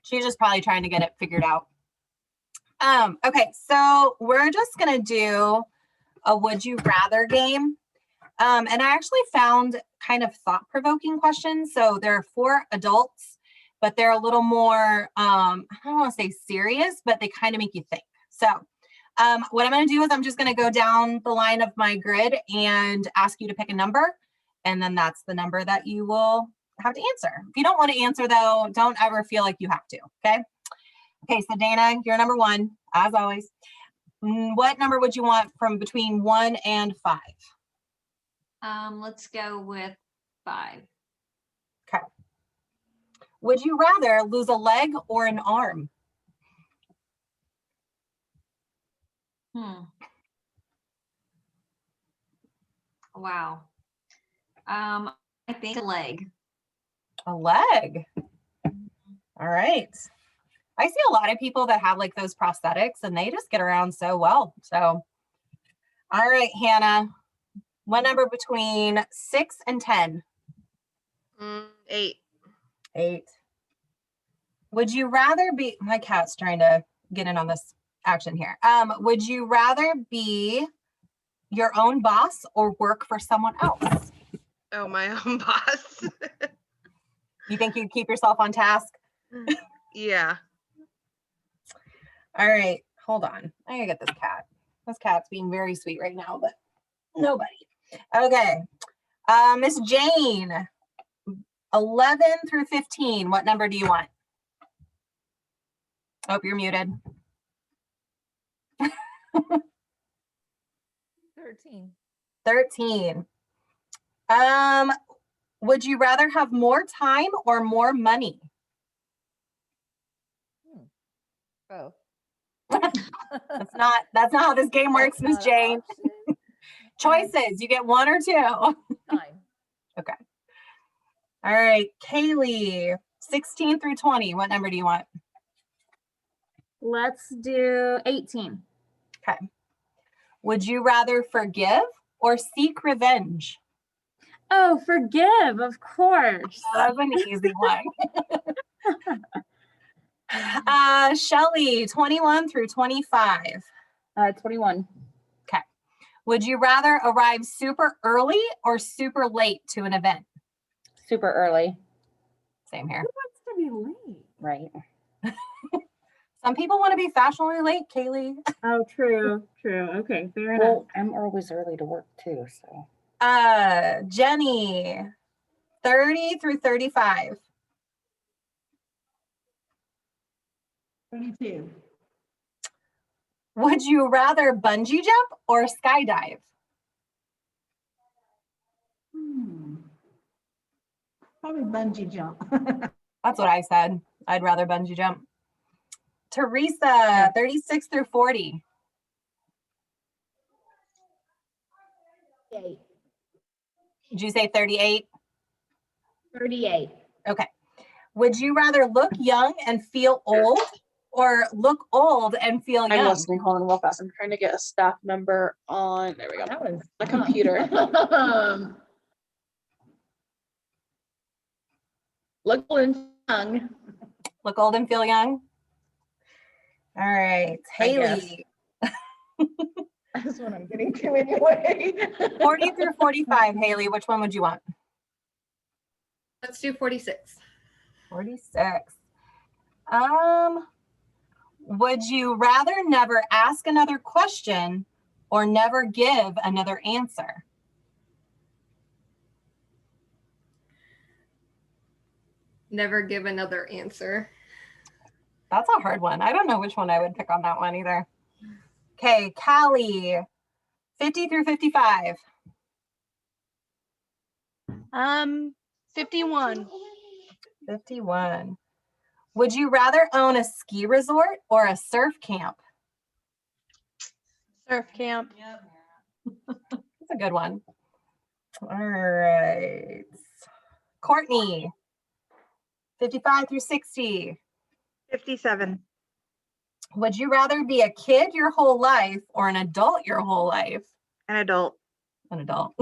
She's just probably trying to get it figured out. Okay, so we're just gonna do a would you rather game. And I actually found kind of thought-provoking questions. So there are 4 adults, but they're a little more, I don't want to say serious, but they kind of make you think. So what I'm going to do is I'm just going to go down the line of my grid and ask you to pick a number. And then that's the number that you will have to answer. If you don't want to answer, though, don't ever feel like you have to. Okay. Okay. So Dana, you're number 1, as always. What number would you want from between 1 and 5? Let's go with 5. Okay. Would you rather lose a leg or an arm? Wow. I think a leg. A leg. All right. I see a lot of people that have like those prosthetics and they just get around so well. So, all right, Hannah, what number between 6 and 10? 8. 8. Would you rather be, my cat's trying to get in on this action here. Would you rather be your own boss or work for someone else? Oh, my own boss. You think you'd keep yourself on task? Yeah. All right, hold on. I gotta get this cat. This cat's being very sweet right now, but nobody. Okay, Miss Jane, 11 through 15. What number do you want? Oh, you're muted. 13. 13. Would you rather have more time or more money? Both. That's not how this game works, Miss Jane. Choices. You get 1 or 2. Time. Okay. All right, Kaylee, 16 through 20. What number do you want? Let's do 18. Okay. Would you rather forgive or seek revenge? Oh, forgive, of course. Oh, that's an easy one. Shelly, 21 through 25. 21. Okay. Would you rather arrive super early or super late to an event? Super early. Same here. Who wants to be late? Right. Some people want to be fashionably late, Kaylee. Oh, true. Okay, fair enough. Well, I'm always early to work too, so. Jenny, 30 through 35. 22. Would you rather bungee jump or skydive? Probably bungee jump. That's what I said. I'd rather bungee jump. Teresa, 36 through 40. 38. Did you say 38? 38. Okay. Would you rather look young and feel old or look old and feel young? I'm listening. Hold on real fast. I'm trying to get a staff member on. There we go. That was A computer. Look old and young. Look old and feel young? All right. Haley, That's what I'm getting to anyway. 40 through 45. Haley, which one would you want? Let's do 46. 46. Would you rather never ask another question or never give another answer? Never give another answer. That's a hard one. I don't know which one I would pick on that one either. Okay, Callie, 50 through 55. 51. 51. Would you rather own a ski resort or a surf camp? Surf camp. That's a good one. All right. Courtney, 55 through 60. 57. Would you rather be a kid your whole life or an adult your whole life? An adult. An adult.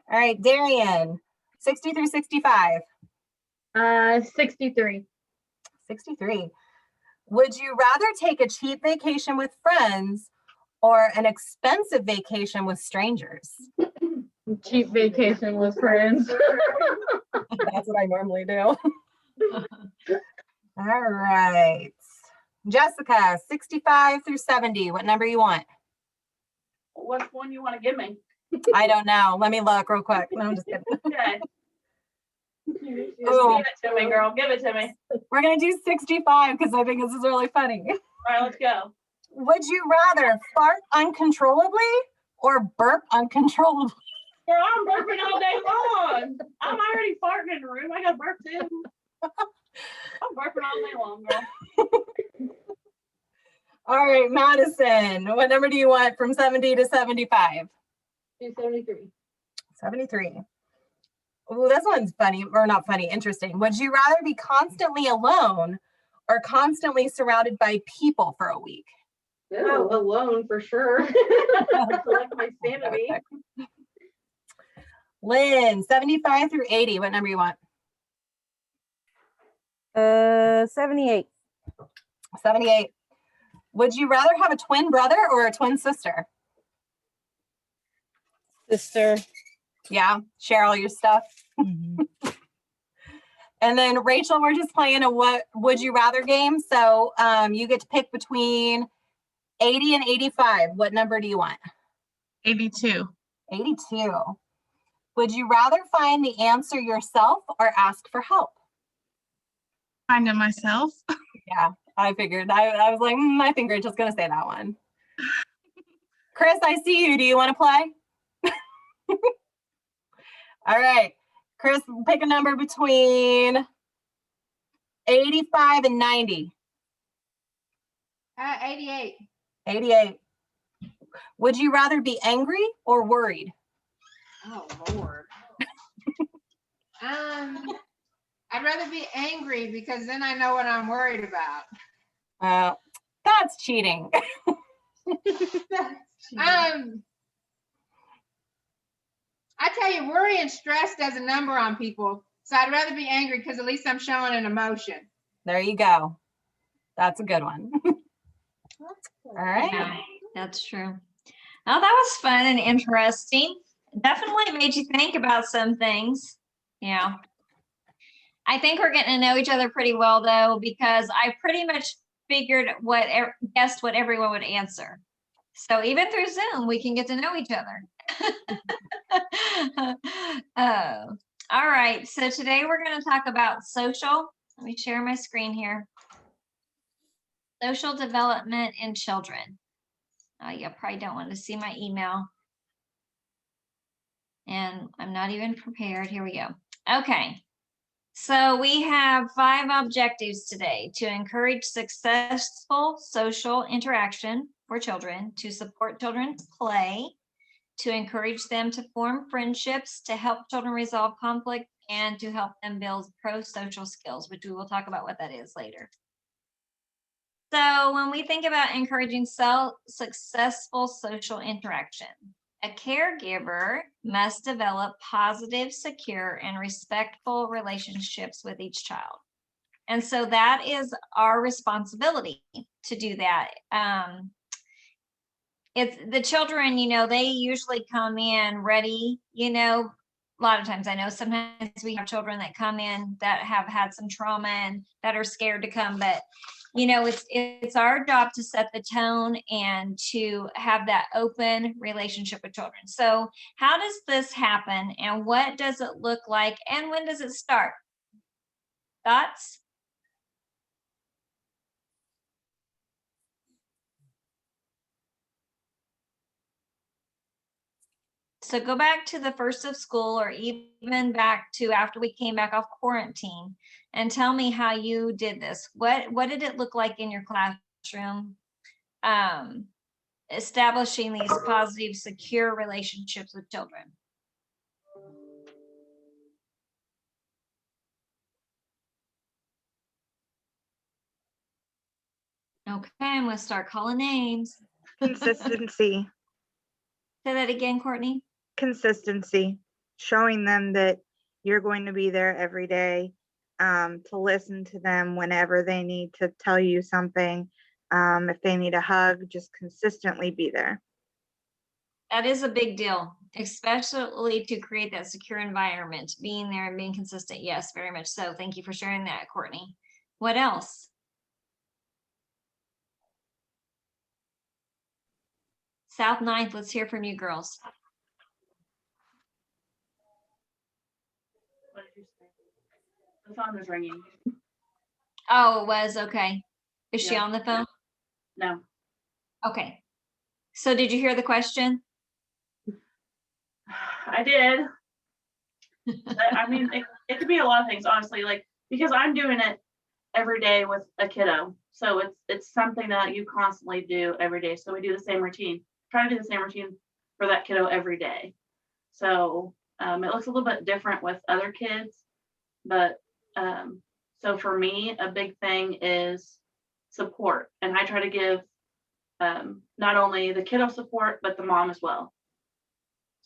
All right, Darian, 60 through 65. 63. 63. Would you rather take a cheap vacation with friends or an expensive vacation with strangers? Cheap vacation with friends. That's what I normally do. All right. Jessica, 65 through 70. What number you want? Which one you want to give me? I don't know. Let me look real quick. No, I'm just kidding. Okay. Just Oh. give it to me, girl. Give it to me. We're going to do 65 because I think this is really funny. All right, let's go. Would you rather fart uncontrollably or burp uncontrollably? Girl, I'm burping all day long. I'm already farting in the room. I got burp too. I'm burping all day long, girl. All right, Madison, what number do you want from 70 to 75? 273. 73. Oh, this one's funny, or not funny, interesting. Would you rather be constantly alone or constantly surrounded by people for a week? Oh, alone for sure. I like my sanity. Lynn, 75 through 80, what number you want? 78. 78. Would you rather have a twin brother or a twin sister? Sister. Yeah, share all your stuff. And then Rachel, we're just playing a what would you rather game. So you get to pick between 80 and 85. What number do you want? 82. 82. Would you rather find the answer yourself or ask for help? Find it myself. Yeah, I figured. I was like, I think Rachel's going to say that one. Chris, I see you. Do you want to play? All right. Chris, pick a number between 85 and 90. 88. 88. Would you rather be angry or worried? Oh, Lord. I'd rather be angry because then I know what I'm worried about. That's cheating. I tell you, worry and stress does a number on people. So I'd rather be angry because at least I'm showing an emotion. There you go. That's a good one. All right. Yeah, that's true. Oh, that was fun and interesting. Definitely made you think about some things. Yeah. I think we're getting to know each other pretty well though, because I pretty much figured guessed what everyone would answer. So even through Zoom, we can get to know each other. All right. So today we're going to talk about social. Let me share my screen here. Social development in children. You probably don't want to see my email. And I'm not even prepared. Here we go. Okay. So we have 5 objectives today: to encourage successful social interaction for children, to support children's play, to encourage them to form friendships, to help children resolve conflict, and to help them build pro-social skills, which we will talk about what that is later. So when we think about encouraging successful social interaction, a caregiver must develop positive, secure, and respectful relationships with each child. And so that is our responsibility to do that. It's the children, they usually come in ready, a lot of times. I know sometimes we have children that come in that have had some trauma and that are scared to come, but it's our job to set the tone and to have that open relationship with children. So how does this happen and what does it look like and when does it start? Thoughts? So go back to the first of school or even back to after we came back off quarantine and tell me how you did this. What did it look like in your classroom? Establishing these positive, secure relationships with children. Okay, I'm going to start calling names. Consistency. Say that again, Courtney. Consistency. Showing them that you're going to be there every day to listen to them whenever they need to tell you something. If they need a hug, just consistently be there. That is a big deal, especially to create that secure environment, being there and being consistent. Yes, very much so. Thank you for sharing that, Courtney. What else? South Ninth, let's hear from you girls. What did you say? The phone was ringing. Oh, it was, okay. Is she Yeah. on the phone? No. Okay. So did you hear the question? I did. I mean, it could be a lot of things, honestly, like, because I'm doing it every day with a kiddo. So it's something that you constantly do every day. So we do the same routine, try to do the same routine for that kiddo every day. So it looks a little bit different with other kids, but so for me, a big thing is support. And I try to give not only the kiddo support, but the mom as well.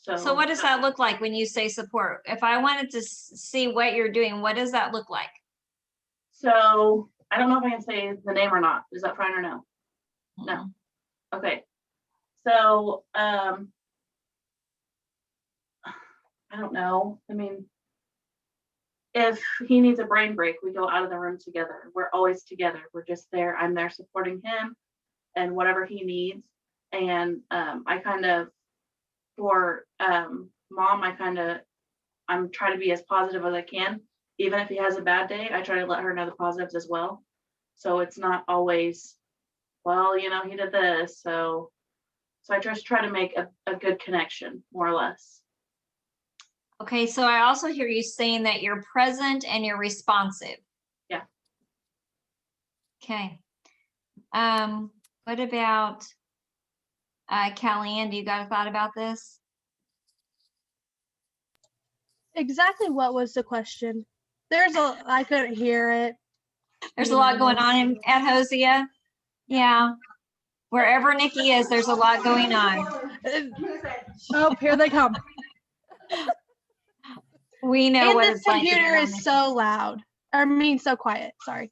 So what does that look like when you say support? If I wanted to see what you're doing, what does that look like? So I don't know if I can say the name or not. Is that fine or no? No. Mm-hmm. Okay. So I don't know. I mean, if he needs a brain break, we go out of the room together. We're always together. We're just there. I'm there supporting him and whatever he needs. And I kind of, for mom, I'm trying to be as positive as I can. Even if he has a bad day, I try to let her know the positives as well. So it's not always, well, you know, he did this. So I just try to make a good connection, more or less. Okay, so I also hear you saying that you're present and you're responsive. Yeah. Okay. What about Kellyanne? Do you got a thought about this? Exactly what was the question? I couldn't hear it. There's a lot going on at Hosea. Yeah. Wherever Nikki is, there's a lot going on. Oh, here they come. We know And what this it's like. computer is so loud. I mean, so quiet. Sorry.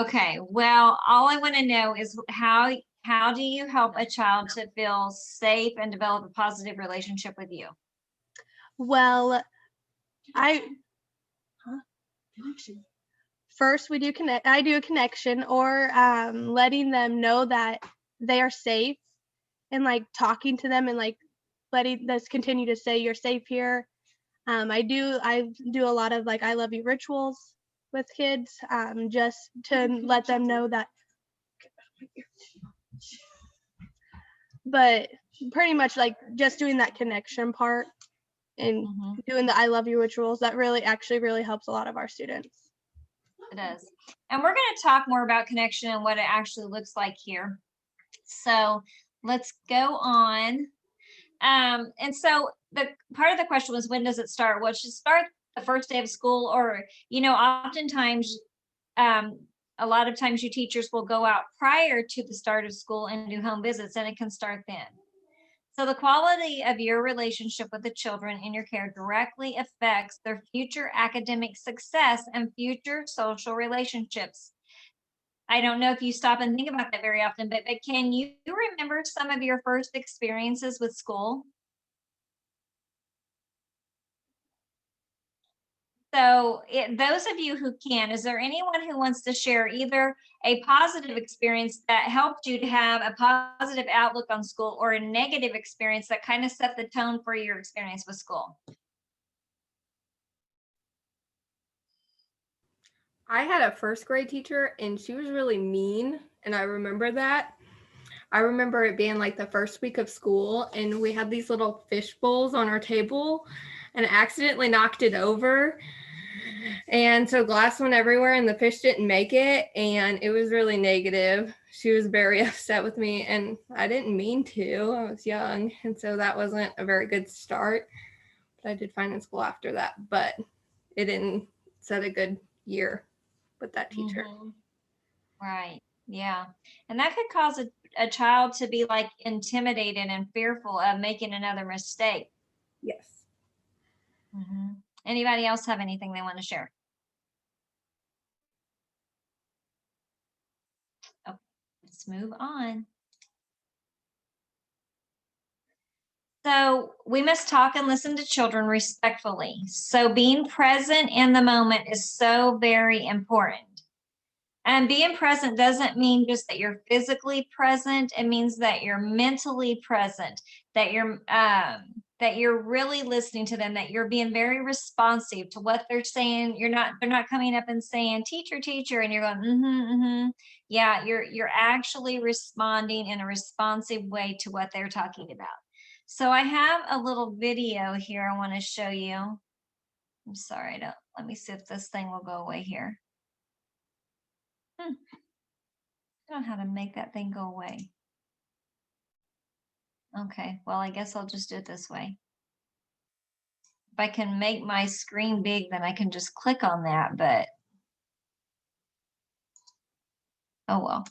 Okay, well, all I want to know is how do you help a child to feel safe and develop a positive relationship with you? Well, first we do I do a connection, or letting them know that they are safe, and like talking to them and like letting us continue to say you're safe here. I do a lot of like I love you rituals with kids, just to let them know that. But pretty much like just doing that connection part and doing the I love you rituals, that really helps a lot of our students. It does. And we're going to talk more about connection and what it actually looks like here. So let's go on. And so the part of the question was, when does it start? Well, it should start the first day of school, or, you know, oftentimes, a lot of times you teachers will go out prior to the start of school and do home visits, and it can start then. So the quality of your relationship with the children in your care directly affects their future academic success and future social relationships. I don't know if you stop and think about that very often, but can you remember some of your first experiences with school? So those of you who can, is there anyone who wants to share either a positive experience that helped you to have a positive outlook on school, or a negative experience that kind of set the tone for your experience with school? I had a first grade teacher and she was really mean, and I remember that. I remember it being like the first week of school, and we had these little fish bowls on our table, and I accidentally knocked it over. And so glass went everywhere and the fish didn't make it, and it was really negative. She was very upset with me, and I didn't mean to. I was young, and so that wasn't a very good start. But I did fine in school after that, but it didn't set a good year with that teacher. Right. Yeah. And that could cause a child to be like intimidated and fearful of making another mistake. Yes. Anybody else have anything they want to share? Let's move on. So we must talk and listen to children respectfully. So being present in the moment is so very important. And being present doesn't mean just that you're physically present. It means that you're mentally present, that you're really listening to them, that you're being very responsive to what they're saying. They're not coming up and saying, teacher, teacher, and you're going, Yeah, you're actually responding in a responsive way to what they're talking about. So I have a little video here I want to show you. I'm sorry, let me see if this thing will go away here. I don't know how to make that thing go away. Okay, well, I guess I'll just do it this way. If I can make my screen big, then I can just click on that, but oh well.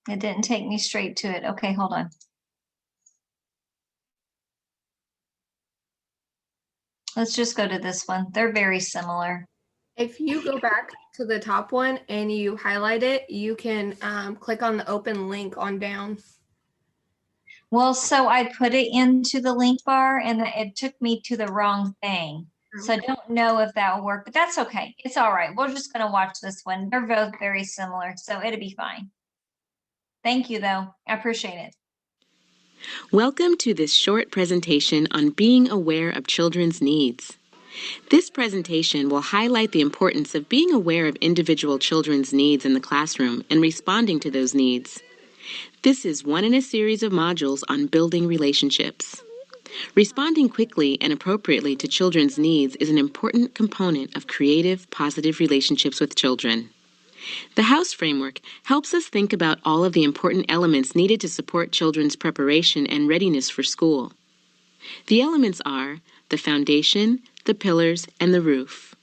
It didn't take me straight to it. Okay, hold on. Let's just go to this one. They're very similar. If you go back to the top one and you highlight it, you can click on the open link on down. Well, so I put it into the link bar and it took me to the wrong thing. So I don't know if that will work, but that's okay. It's all right. We're just going to watch this one. They're both very similar, so it'll be fine. Thank you, though. I appreciate it. Welcome to this short presentation on being aware of children's needs. This presentation will highlight the importance of being aware of individual children's needs in the classroom and responding to those needs. This is one in a series of modules on building relationships. Responding quickly and appropriately to children's needs is an important component of creative, positive relationships with children. The House Framework helps us think about all of the important elements needed to support children's preparation and readiness for school. The elements are the foundation, the pillars, and the roof.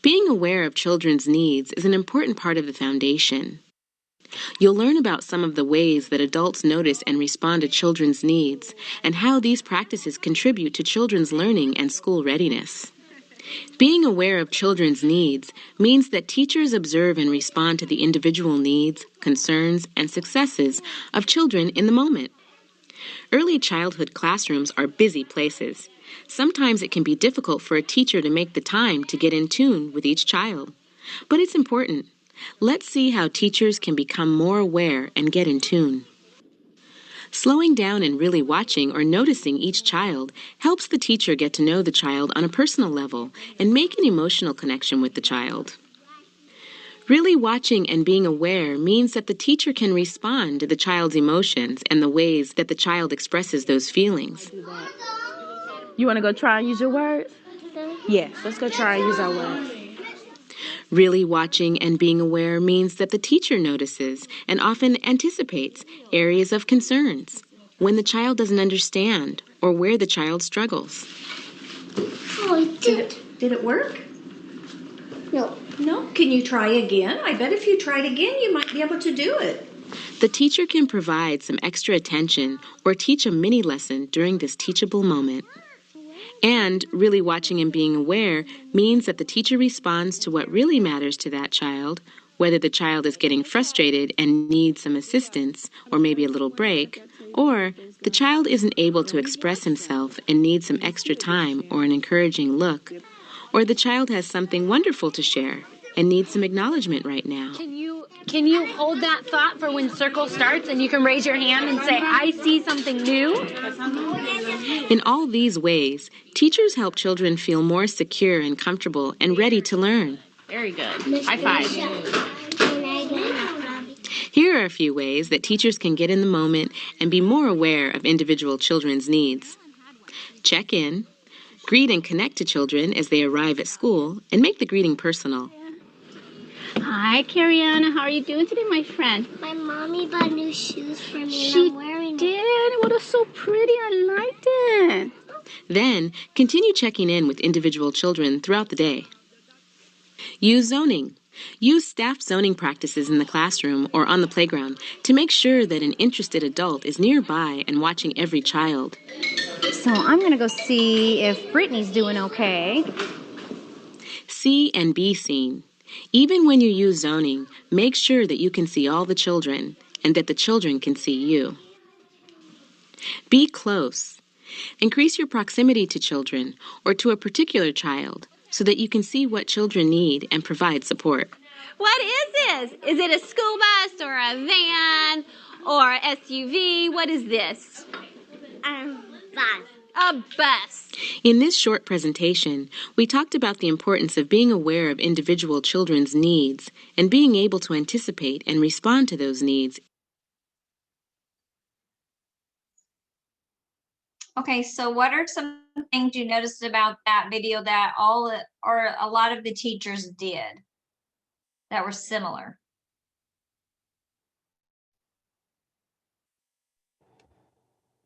Being aware of children's needs is an important part of the foundation. You'll learn about some of the ways that adults notice and respond to children's needs and how these practices contribute to children's learning and school readiness. Being aware of children's needs means that teachers observe and respond to the individual needs, concerns, and successes of children in the moment. Early childhood classrooms are busy places. Sometimes it can be difficult for a teacher to make the time to get in tune with each child. But it's important. Let's see how teachers can become more aware and get in tune. Slowing down and really watching or noticing each child helps the teacher get to know the child on a personal level and make an emotional connection with the child. Really watching and being aware means that the teacher can respond to the child's emotions and the ways that the child expresses those feelings. You want to go try and use your words? Yes, let's go try and use our words. Really watching and being aware means that the teacher notices and often anticipates areas of concerns, when the child doesn't understand or where the child struggles. Oh, did it work? No. No? Can you try again? I bet if you tried again, you might be able to do it. The teacher can provide some extra attention or teach a mini lesson during this teachable moment. And really watching and being aware means that the teacher responds to what really matters to that child, whether the child is getting frustrated and needs some assistance or maybe a little break, or the child isn't able to express himself and needs some extra time or an encouraging look, or the child has something wonderful to share and needs some acknowledgement right now. Can you hold that thought for when circle starts and you can raise your hand and say, I see something new? In all these ways, teachers help children feel more secure and comfortable and ready to learn. Very good. High five. Here are a few ways that teachers can get in the moment and be more aware of individual children's needs. Check in, greet and connect to children as they arrive at school, and make the greeting personal. Hi, Cariana. How are you doing today, my friend? My mommy bought new shoes for me She and I'm wearing did. it. What is so pretty. I liked it. Then, continue checking in with individual children throughout the day. Use zoning. Use staff zoning practices in the classroom or on the playground to make sure that an interested adult is nearby and watching every child. So I'm going to go see if Brittany's doing okay. See and be seen. Even when you use zoning, make sure that you can see all the children and that the children can see you. Be close. Increase your proximity to children or to a particular child so that you can see what children need and provide support. What is this? Is it a school bus or a van or SUV? What is this? Bus. A bus. In this short presentation, we talked about the importance of being aware of individual children's needs and being able to anticipate and respond to those needs. Okay, so what are some things you noticed about that video that all or a lot of the teachers did that were similar?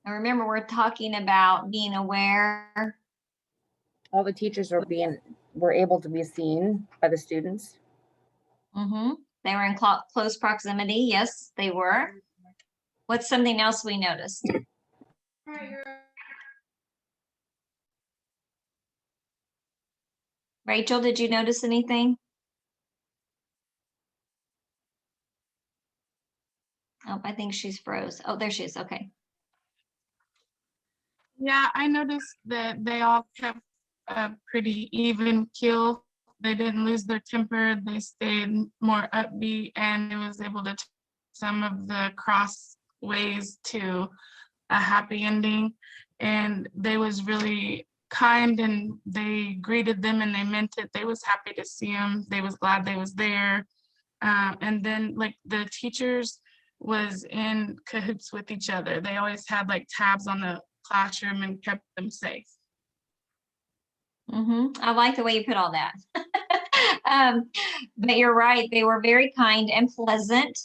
And remember, we're talking about being aware. All the teachers were able to be seen by the students. They were in close proximity. Yes, they were. What's something else we noticed? Rachel, did you notice anything? Oh, I think she's froze. Oh, there she is. Okay. Yeah, I noticed that they all kept a pretty even keel. They didn't lose their temper. They stayed more upbeat, and it was able to some of the crossways to a happy ending. And they was really kind, and they greeted them and they meant it. They was happy to see them. They was glad they was there. And then like the teachers was in cahoots with each other. They always had like tabs on the classroom and kept them safe. I like the way you put all that. But you're right. They were very kind and pleasant,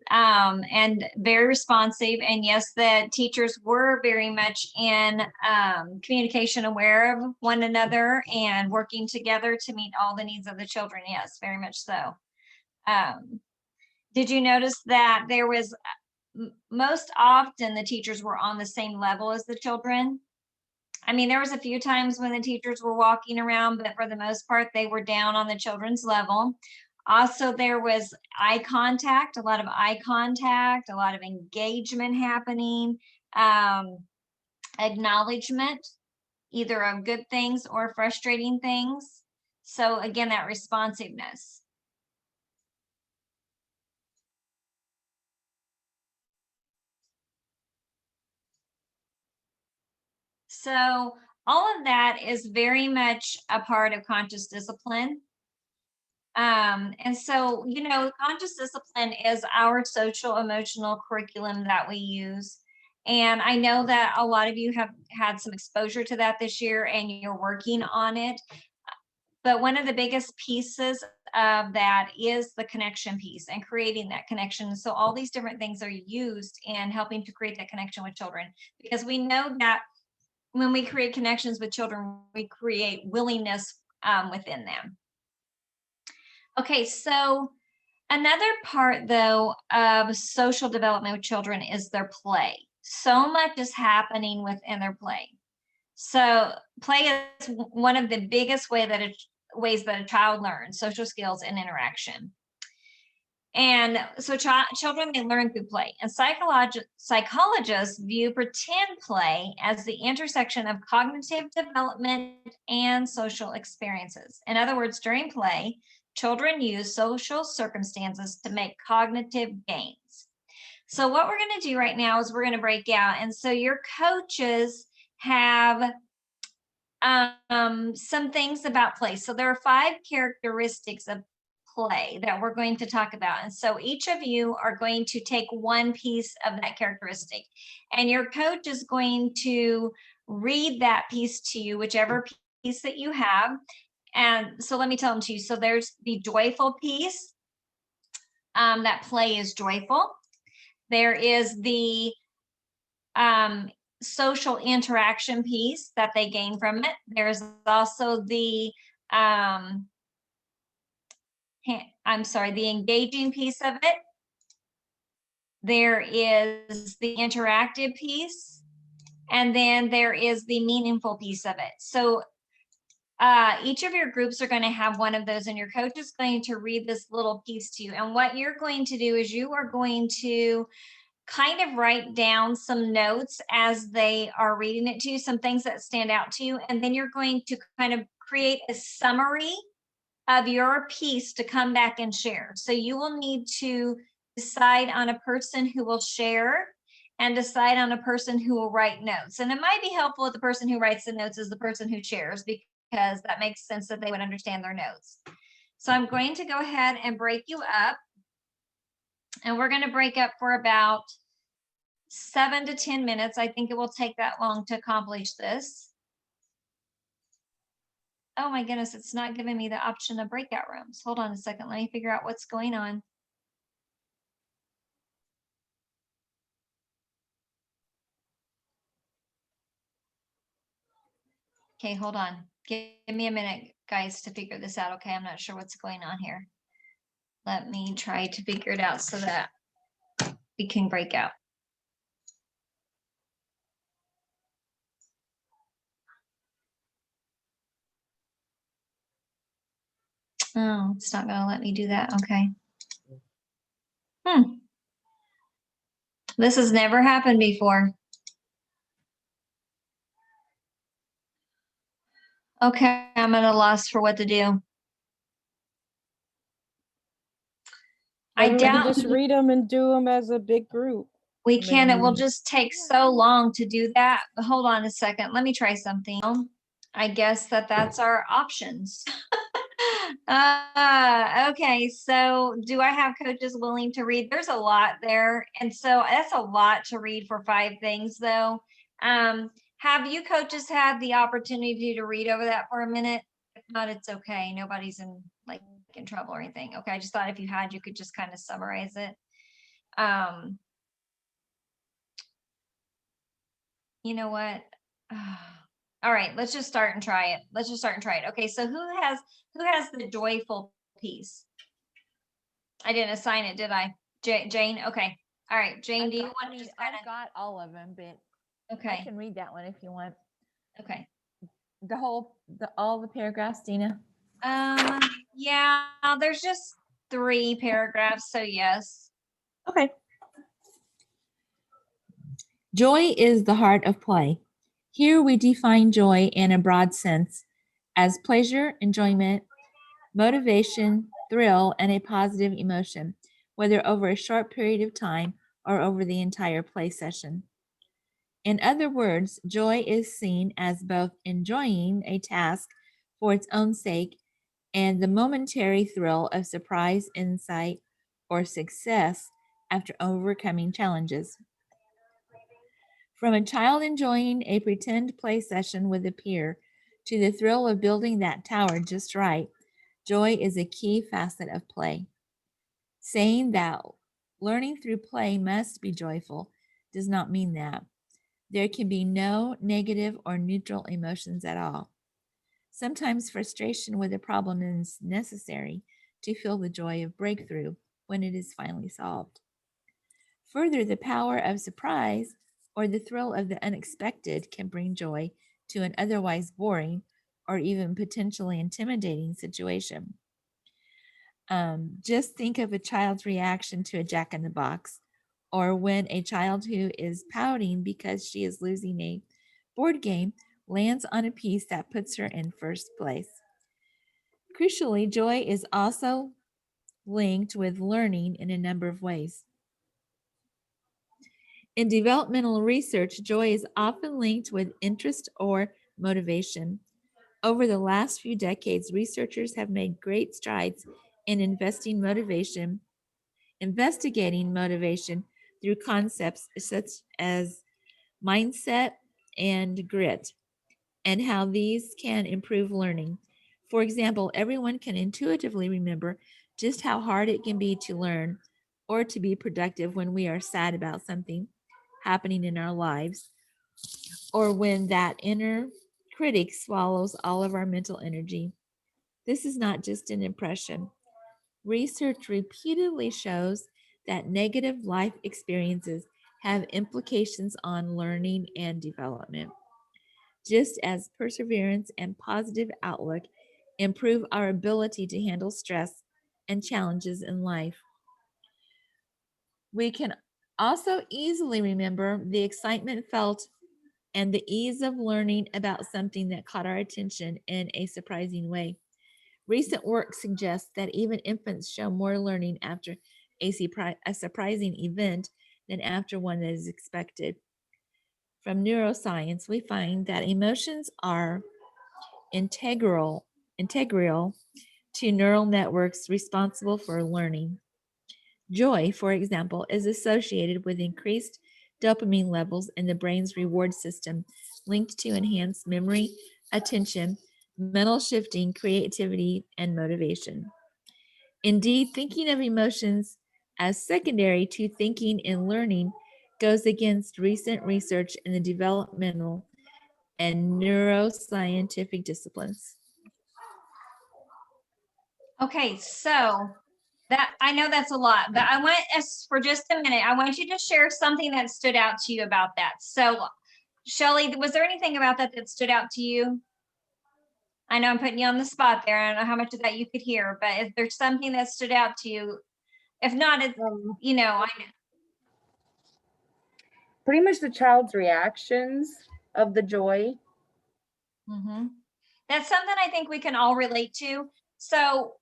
and very responsive. And yes, the teachers were very much in communication, aware of one another and working together to meet all the needs of the children. Yes, very much so. Did you notice that there was most often the teachers were on the same level as the children? I mean, there was a few times when the teachers were walking around, but for the most part, they were down on the children's level. Also, there was eye contact, a lot of eye contact, a lot of engagement happening, acknowledgement, either of good things or frustrating things. So again, that responsiveness. So all of that is very much a part of conscious discipline. And so, you know, conscious discipline is our social emotional curriculum that we use. And I know that a lot of you have had some exposure to that this year and you're working on it. But one of the biggest pieces of that is the connection piece and creating that connection. So all these different things are used in helping to create that connection with children, because we know that when we create connections with children, we create willingness within them. Okay, so another part though of social development with children is their play. So much is happening within their play. So play is one of the biggest ways that a child learns social skills and interaction. And so children, they learn through play. And psychologists view pretend play as the intersection of cognitive development and social experiences. In other words, during play, children use social circumstances to make cognitive gains. So what we're going to do right now is we're going to break out. And so your coaches have some things about play. So there are 5 characteristics of play that we're going to talk about. And so each of you are going to take one piece of that characteristic, and your coach is going to read that piece to you, whichever piece that you have. And so let me tell them to you. So there's the joyful piece, that play is joyful. There is the social interaction piece that they gain from it. There's also the the engaging piece of it. There is the interactive piece, and then there is the meaningful piece of it. So each of your groups are going to have one of those, and your coach is going to read this little piece to you. And what you're going to do is you are going to kind of write down some notes as they are reading it to you, some things that stand out to you, and then you're going to kind of create a summary of your piece to come back and share. So you will need to decide on a person who will share and decide on a person who will write notes. And it might be helpful if the person who writes the notes is the person who shares, because that makes sense that they would understand their notes. So I'm going to go ahead and break you up. And we're going to break up for about 7 to 10 minutes. I think it will take that long to accomplish this. Oh my goodness, it's not giving me the option of breakout rooms. Hold on a second. Let me figure out what's going on. Okay, hold on. Give me a minute, guys, to figure this out. Okay, I'm not sure what's going on here. Let me try to figure it out so that we can break out. Oh, it's not going to let me do that. Okay. This has never happened before. Okay, I'm at a loss for what to do. I doubt just read them and do them as a big group. we can. It will just take so long to do that. But hold on a second. Let me try something. I guess that's our options. Okay, so do I have coaches willing to read? There's a lot there. And so that's a lot to read for 5 things though. Have you coaches had the opportunity to read over that for a minute? If not, it's okay. Nobody's in trouble or anything. Okay, I just thought if you had, you could just kind of summarize it. You know what? All right, let's just start and try it. Okay, so who has the joyful piece? I didn't assign it, did I? Jane? Okay. All right, Jane, do you want to just kind of... I've got all of them, but okay. I can read that one if you want. Okay. All the paragraphs, Dina? Yeah, there's just 3 paragraphs, so yes. Okay. Joy is the heart of play. Here we define joy in a broad sense as pleasure, enjoyment, motivation, thrill, and a positive emotion, whether over a short period of time or over the entire play session. In other words, joy is seen as both enjoying a task for its own sake and the momentary thrill of surprise, insight, or success after overcoming challenges. From a child enjoying a pretend play session with a peer to the thrill of building that tower just right, joy is a key facet of play. Saying that learning through play must be joyful does not mean that. There can be no negative or neutral emotions at all. Sometimes frustration with a problem is necessary to feel the joy of breakthrough when it is finally solved. Further, the power of surprise or the thrill of the unexpected can bring joy to an otherwise boring or even potentially intimidating situation. Just think of a child's reaction to a jack-in-the-box, or when a child who is pouting because she is losing a board game lands on a piece that puts her in first place. Crucially, joy is also linked with learning in a number of ways. In developmental research, joy is often linked with interest or motivation. Over the last few decades, researchers have made great strides in investigating motivation through concepts such as mindset and grit, and how these can improve learning. For example, everyone can intuitively remember just how hard it can be to learn or to be productive when we are sad about something happening in our lives, or when that inner critic swallows all of our mental energy. This is not just an impression. Research repeatedly shows that negative life experiences have implications on learning and development. Just as perseverance and positive outlook improve our ability to handle stress and challenges in life, we can also easily remember the excitement felt and the ease of learning about something that caught our attention in a surprising way. Recent work suggests that even infants show more learning after a surprising event than after one that is expected. From neuroscience, we find that emotions are integral to neural networks responsible for learning. Joy, for example, is associated with increased dopamine levels in the brain's reward system, linked to enhanced memory, attention, mental shifting, creativity, and motivation. Indeed, thinking of emotions as secondary to thinking and learning goes against recent research in the developmental and neuroscientific disciplines. Okay, so that I know that's a lot, but I want us for just a minute, I want you to share something that stood out to you about that. So, Shelley, was there anything about that that stood out to you? I know I'm putting you on the spot there. I don't know how much of that you could hear, but if there's something that stood out to you, if not, it's, you know, I know. Pretty much the child's reactions of the joy. Mm-hmm. That's something I think we can all relate to. So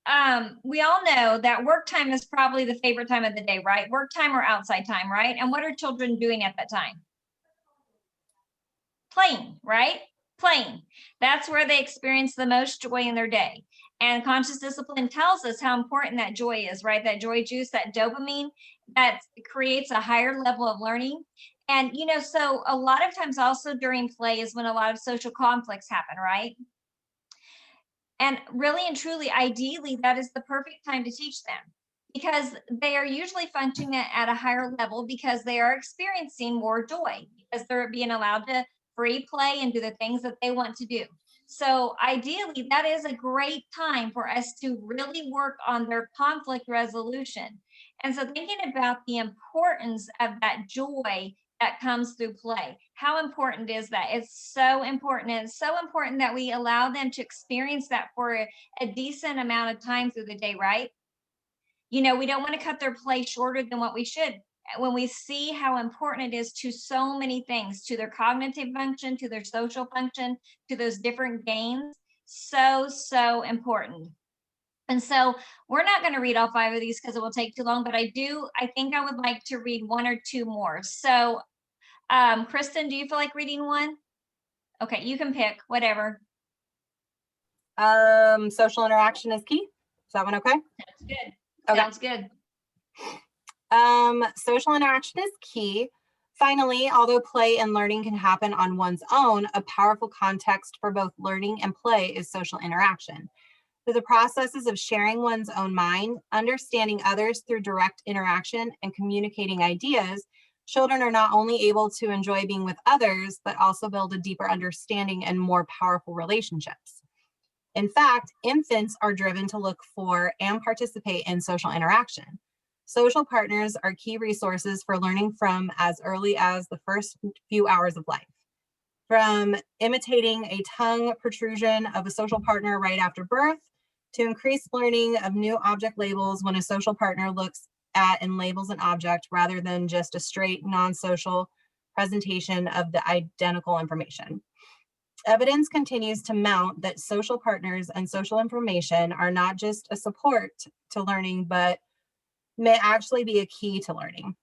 we all know that work time is probably the favorite time of the day, right? Work time or outside time, right? And what are children doing at that time? Playing, right? Playing. That's where they experience the most joy in their day. And conscious discipline tells us how important that joy is, right? That joy juice, that dopamine, that creates a higher level of learning. And, you know, so a lot of times also during play is when a lot of social conflicts happen, right? And really and truly, ideally, that is the perfect time to teach them because they are usually functioning at a higher level because they are experiencing more joy because they're being allowed to free play and do the things that they want to do. So ideally, that is a great time for us to really work on their conflict resolution. And so thinking about the importance of that joy that comes through play. How important is that? It's so important. And it's so important that we allow them to experience that for a decent amount of time through the day, right? You know, we don't want to cut their play shorter than what we should. When we see how important it is to so many things, to their cognitive function, to their social function, to those different gains, so important. And so we're not going to read all 5 of these because it will take too long, but I think I would like to read 1 or 2 more. So Kristen, do you feel like reading one? Okay, you can pick whatever. Social interaction is key. Is that one okay? Sounds good. Okay. Sounds good. Social interaction is key. Finally, although play and learning can happen on one's own, a powerful context for both learning and play is social interaction. Through the processes of sharing one's own mind, understanding others through direct interaction, and communicating ideas, children are not only able to enjoy being with others, but also build a deeper understanding and more powerful relationships. In fact, infants are driven to look for and participate in social interaction. Social partners are key resources for learning from as early as the first few hours of life. From imitating a tongue protrusion of a social partner right after birth, to increased learning of new object labels when a social partner looks at and labels an object rather than just a straight non-social presentation of the identical information. Evidence continues to mount that social partners and social information are not just a support to learning, but may actually be a key to learning.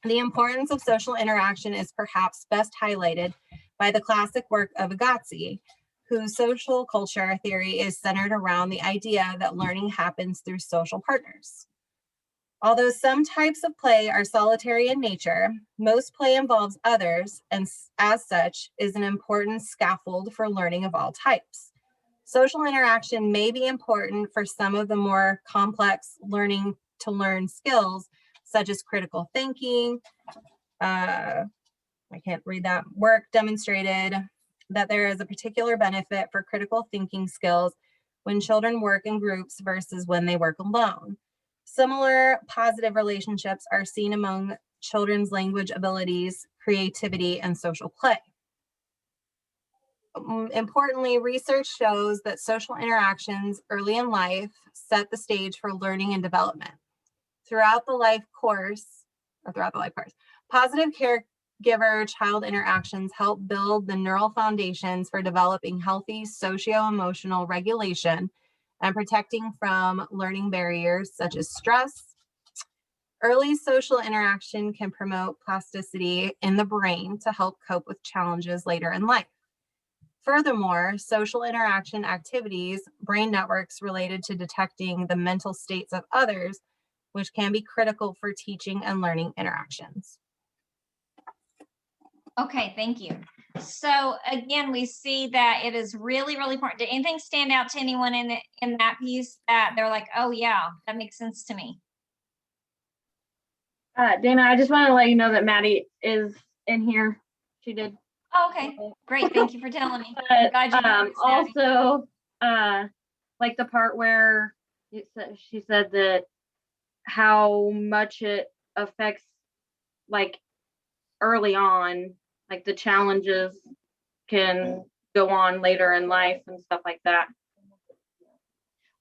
The importance of social interaction is perhaps best highlighted by the classic work of Vygotsky, whose social culture theory is centered around the idea that learning happens through social partners. Although some types of play are solitary in nature, most play involves others and as such is an important scaffold for learning of all types. Social interaction may be important for some of the more complex learning to learn skills, such as critical thinking. I can't read that. Work demonstrated that there is a particular benefit for critical thinking skills when children work in groups versus when they work alone. Similar positive relationships are seen among children's language abilities, creativity, and social play. Importantly, research shows that social interactions early in life set the stage for learning and development. Throughout the life course, positive caregiver-child interactions help build the neural foundations for developing healthy socio-emotional regulation and protecting from learning barriers such as stress. Early social interaction can promote plasticity in the brain to help cope with challenges later in life. Furthermore, social interaction activities, brain networks related to detecting the mental states of others, which can be critical for teaching and learning interactions. Okay, thank you. So again, we see that it is really, really important. Did anything stand out to anyone in that piece that they're like, oh yeah, that makes sense to me? Dana, I just want to let you know that Maddie is in here. She did. Oh, okay, great. Thank you for telling me. But, Glad you noticed, Maddie. also, like the part where she said that how much it affects, like early on, like the challenges can go on later in life and stuff like that.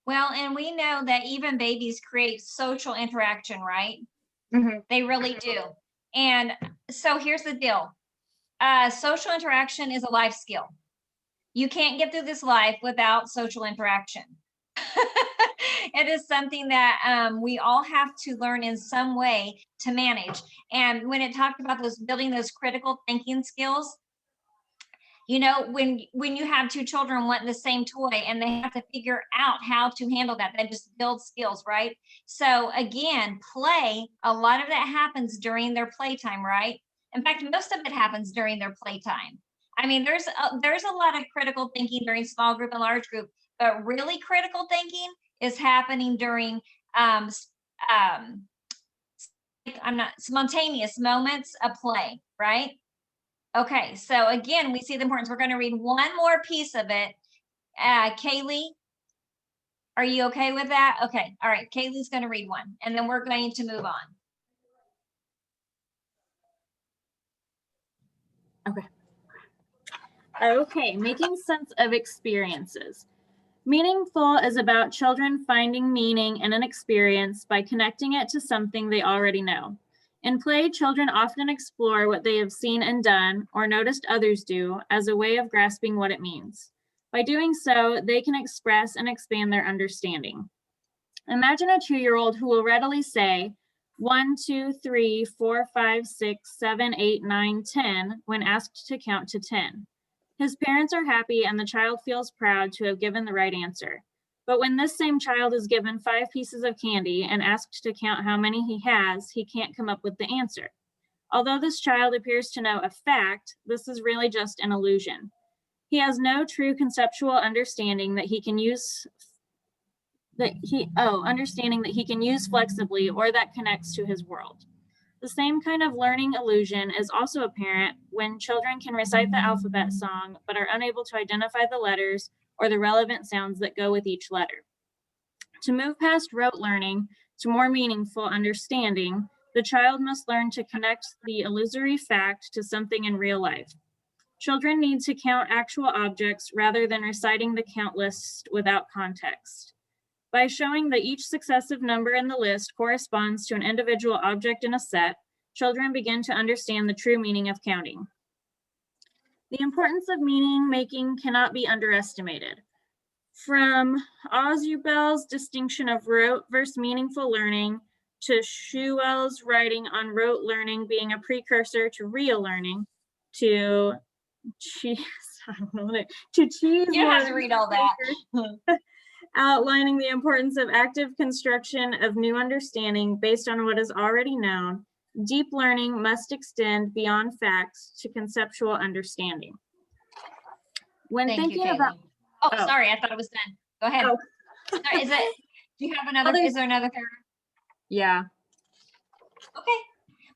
Well, and we know that even babies create social interaction, right? Mm-hmm. They really do. And so here's the deal. Social interaction is a life skill. You can't get through this life without social interaction. It is something that we all have to learn in some way to manage. And when it talked about building those critical thinking skills, you know, when you have two children wanting the same toy and they have to figure out how to handle that just builds skills, right? So again, play, a lot of that happens during their playtime, right? In fact, most of it happens during their playtime. I mean, there's a lot of critical thinking during small group and large group, but really critical thinking is happening during spontaneous moments of play, right? Okay, so again, we see the importance. We're going to read one more piece of it. Kaylee, are you okay with that? Okay, all right, Kaylee's going to read one, and then we're going to move on. Okay, making sense of experiences. Meaningful is about children finding meaning in an experience by connecting it to something they already know. In play, children often explore what they have seen and done or noticed others do as a way of grasping what it means. By doing so, they can express and expand their understanding. Imagine a 2-year-old who will readily say 1, 2, 3, 4, 5, 6, 7, 8, 9, 10 when asked to count to 10. His parents are happy and the child feels proud to have given the right answer. But when this same child is given 5 pieces of candy and asked to count how many he has, he can't come up with the answer. Although this child appears to know a fact, this is really just an illusion. He has no true conceptual understanding that he can use flexibly or that connects to his world. The same kind of learning illusion is also apparent when children can recite the alphabet song but are unable to identify the letters or the relevant sounds that go with each letter. To move past rote learning to more meaningful understanding, the child must learn to connect the illusory fact to something in real life. Children need to count actual objects rather than reciting the count list without context. By showing that each successive number in the list corresponds to an individual object in a set, children begin to understand the true meaning of counting. The importance of meaning making cannot be underestimated. From Ausubel's distinction of rote versus meaningful learning to Schuell's writing on rote learning being a precursor to real learning, to Cheese, You don't have to read all that. Outlining the importance of active construction of new understanding based on what is already known, deep learning must extend beyond facts to conceptual understanding. When Thank you, thinking about, sorry, I thought it was done. Go ahead. Sorry, do you have another, is there another paragraph? Yeah. Okay.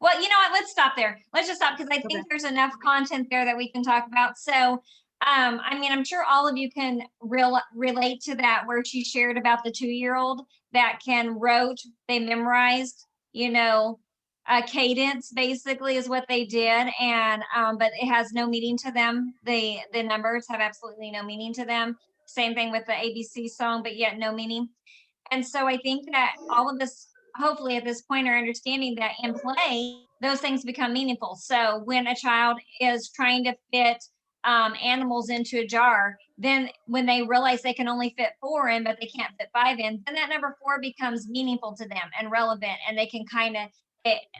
Well, you know what, let's stop there. Let's just stop because I think there's enough content there that we can talk about. So I mean, I'm sure all of you can relate to that, where she shared about the 2-year-old that can rote, they memorized, you know, a cadence basically is what they did. And, but it has no meaning to them. The numbers have absolutely no meaning to them. Same thing with the ABC song, but yet no meaning. And so I think that all of us, hopefully at this point, are understanding that in play, those things become meaningful. So when a child is trying to fit animals into a jar, then when they realize they can only fit 4 in, but they can't fit 5 in, then that number 4 becomes meaningful to them and relevant, and they can kind of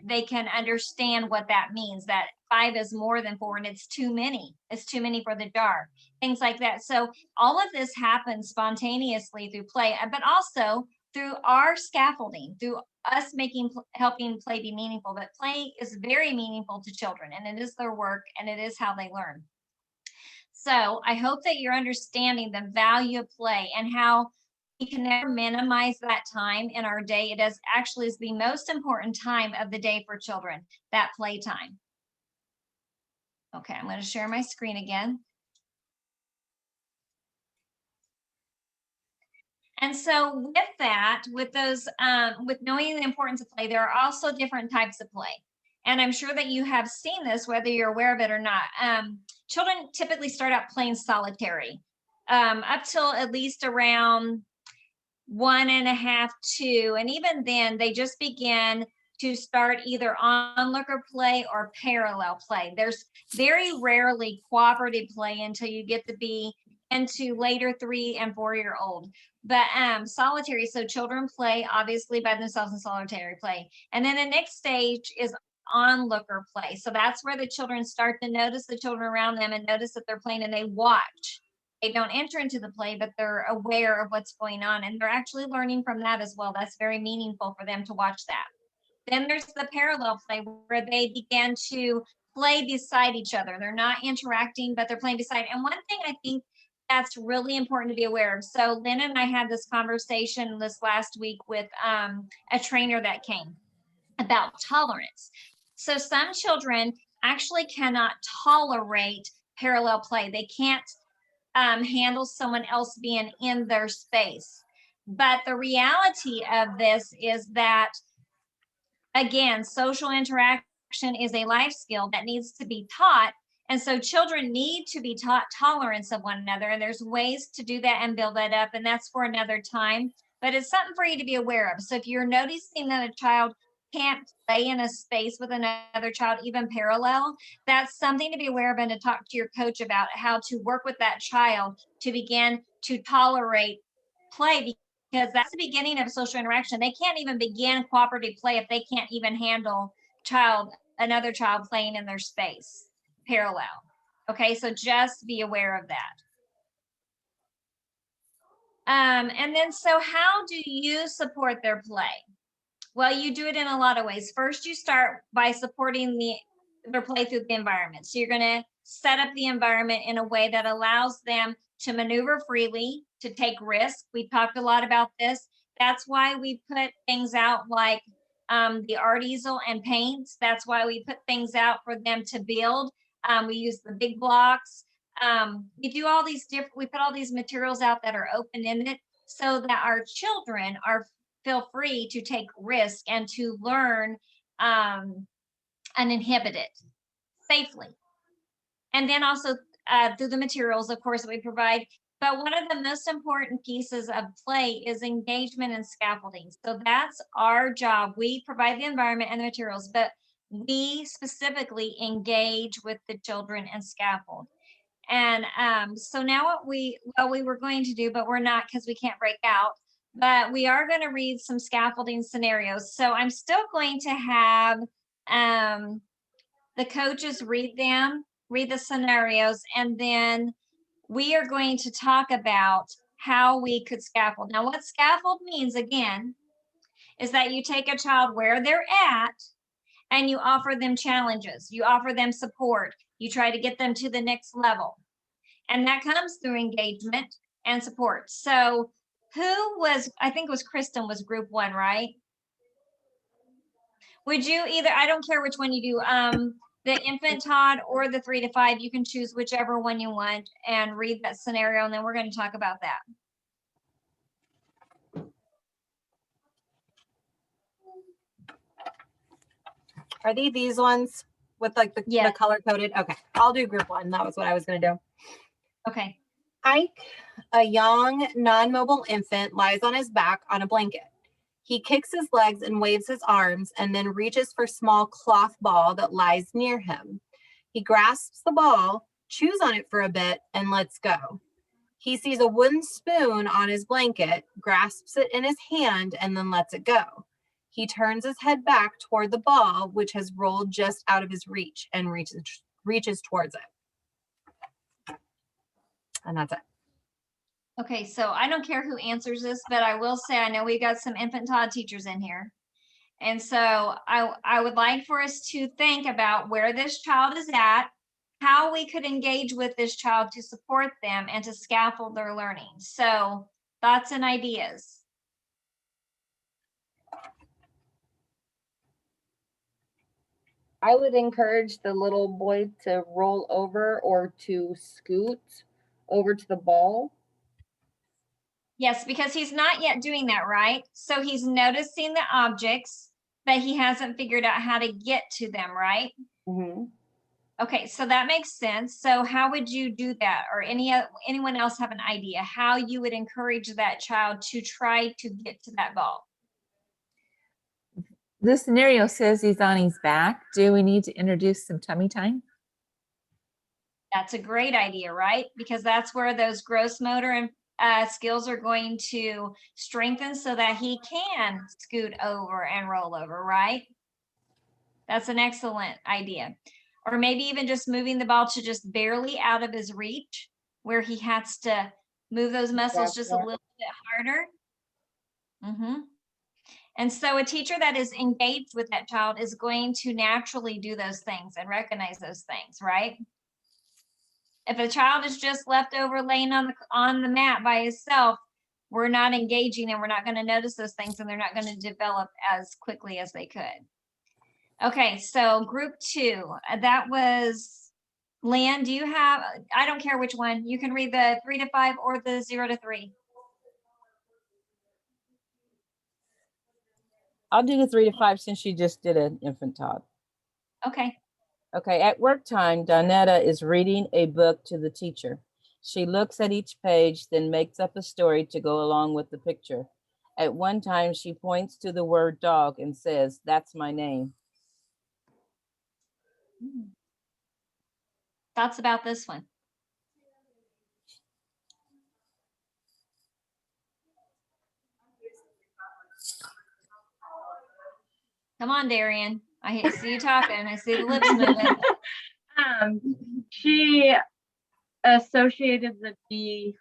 they can understand what that means, that 5 is more than 4 and it's too many. It's too many for the jar, things like that. So all of this happens spontaneously through play, but also through our scaffolding, through us helping play be meaningful. But play is very meaningful to children, and it is their work, and it is how they learn. So I hope that you're understanding the value of play and how we can never minimize that time in our day. It actually is the most important time of the day for children, that play time. Okay, I'm going to share my screen again. And so with that, with those, with knowing the importance of play, there are also different types of play. And I'm sure that you have seen this, whether you're aware of it or not. Children typically start out playing solitary up till at least around 1.5, 2. And even then, they just begin to start either onlooker play or parallel play. There's very rarely cooperative play until you get to be into later 3 and 4-year-old. But solitary, so children play obviously by themselves in solitary play. And then the next stage is onlooker play. So that's where the children start to notice the children around them and notice that they're playing, and they watch. They don't enter into the play, but they're aware of what's going on, and they're actually learning from that as well. That's very meaningful for them to watch that. Then there's the parallel play, where they begin to play beside each other. They're not interacting, but they're playing beside. And one thing I think that's really important to be aware of. So Lynn and I had this conversation this last week with a trainer that came about tolerance. So some children actually cannot tolerate parallel play. They can't handle someone else being in their space. But the reality of this is that, again, social interaction is a life skill that needs to be taught. And so children need to be taught tolerance of one another. And there's ways to do that and build that up. And that's for another time. But it's something for you to be aware of. So if you're noticing that a child can't play in a space with another child, even parallel, that's something to be aware of and to talk to your coach about how to work with that child to begin to tolerate play, because that's the beginning of social interaction. They can't even begin cooperative play if they can't even handle another child playing in their space parallel. Okay, so just be aware of that. And then, so how do you support their play? Well, you do it in a lot of ways. First, you start by supporting their play through the environment. So you're going to set up the environment in a way that allows them to maneuver freely, to take risks. We talked a lot about this. That's why we put things out like the art easel and paints. That's why we put things out for them to build. We use the big blocks. We do all these we put all these materials out that are open-ended so that our children feel free to take risk and to learn uninhibited safely. And then also through the materials, of course, that we provide. But one of the most important pieces of play is engagement and scaffolding. So that's our job. We provide the environment and the materials, but we specifically engage with the children and scaffold. And so now what we were going to do, but we're not because we can't break out, but we are going to read some scaffolding scenarios. So I'm still going to have the coaches read the scenarios, and then we are going to talk about how we could scaffold. Now, what scaffold means, again, is that you take a child where they're at and you offer them challenges. You offer them support. You try to get them to the next level. And that comes through engagement and support. So I think it was Kristen was group 1, right? Would you I don't care which one you do. the infant Todd or the 3 to 5. You can choose whichever one you want and read that scenario, and then we're going to talk about that. Are these ones with like the color coded? Okay, I'll do group 1. That was what I was going to do. Okay. Ike, a young, non-mobile infant, lies on his back on a blanket. He kicks his legs and waves his arms and then reaches for a small cloth ball that lies near him. He grasps the ball, chews on it for a bit, and lets go. He sees a wooden spoon on his blanket, grasps it in his hand, and then lets it go. He turns his head back toward the ball, which has rolled just out of his reach, and reaches towards it. And that's it. Okay, so I don't care who answers this, but I will say I know we got some infant Todd teachers in here. And so I would like for us to think about where this child is at, how we could engage with this child to support them and to scaffold their learning. So thoughts and ideas. I would encourage the little boy to roll over or to scoot over to the ball. Yes, because he's not yet doing that, right? So he's noticing the objects, but he hasn't figured out how to get to them, right? Mm-hmm. Okay, so that makes sense. So how would you do that? Or anyone else have an idea how you would encourage that child to try to get to that ball? This scenario says he's on his back. Do we need to introduce some tummy time? That's a great idea, right? Because that's where those gross motor and skills are going to strengthen so that he can scoot over and roll over, right? That's an excellent idea. Or maybe even just moving the ball to just barely out of his reach, where he has to move those muscles just a little bit harder. Mm-hmm. And so a teacher that is engaged with that child is going to naturally do those things and recognize those things, right? If a child is just left over laying on the mat by himself, we're not engaging and we're not going to notice those things, and they're not going to develop as quickly as they could. Okay, so group 2, that was Lynn. Do you have, I don't care which one, you can read the 3 to 5 or the 0 to 3. I'll do the 3 to 5 since she just did an infant Todd. Okay. Okay, at work time, Donetta is reading a book to the teacher. She looks at each page, then makes up a story to go along with the picture. At one time, she points to the word dog and says, "That's my name." Thoughts about this one? Come on, Darian. I see you talking. I see the lips moving. She associated the D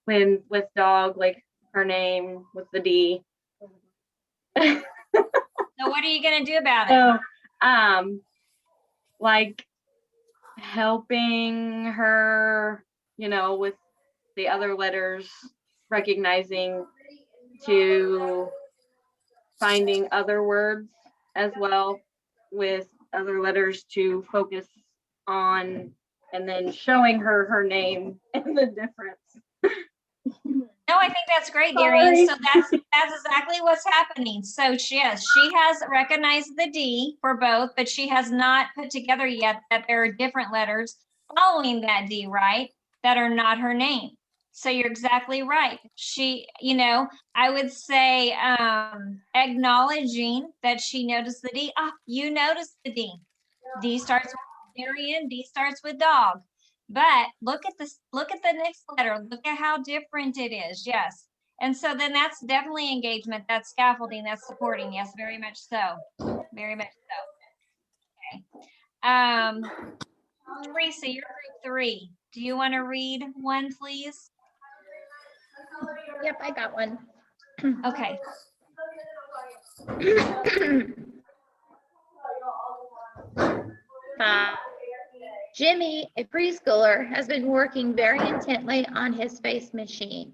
with dog, like her name with the D. So what are you gonna do about it? So, like helping her, with the other letters, recognizing to finding other words as well with other letters to focus on, and then showing her name and the difference. No, I think that's great, Darian. So that's exactly what's happening. So she has recognized the D for both, but she has not put together yet that there are different letters following that D, right? That are not her name. So you're exactly right. She, I would say acknowledging that she noticed the D. You noticed the D. D starts with Darian, D starts with dog. But look at the next letter. Look at how different it is. Yes. And so then that's definitely engagement. That's scaffolding. That's supporting. Yes, very much so. Very much so. Okay. Teresa, you're group 3. Do you want to read one, please? Yep, I got one. Okay. Jimmy, a preschooler, has been working very intently on his face machine,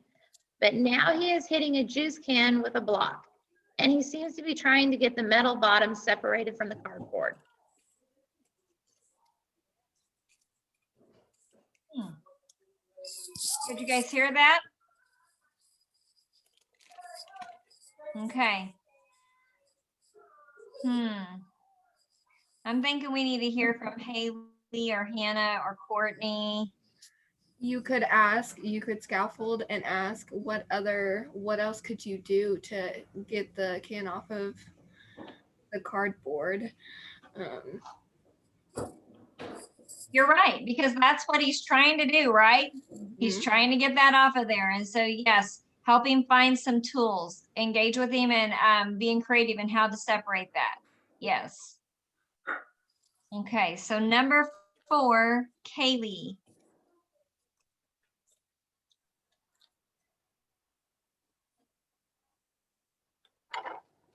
but now he is hitting a juice can with a block, and he seems to be trying to get the metal bottom separated from the cardboard. Did you guys hear that? Okay. I'm thinking we need to hear from Haley or Hannah or Courtney. You could scaffold and ask what else could you do to get the can off of the cardboard. You're right, because that's what he's trying to do, right? He's trying to get that off of there. And so, yes, help him find some tools, engage with him, and being creative in how to separate that. Yes. Okay, so number 4, Kaylee.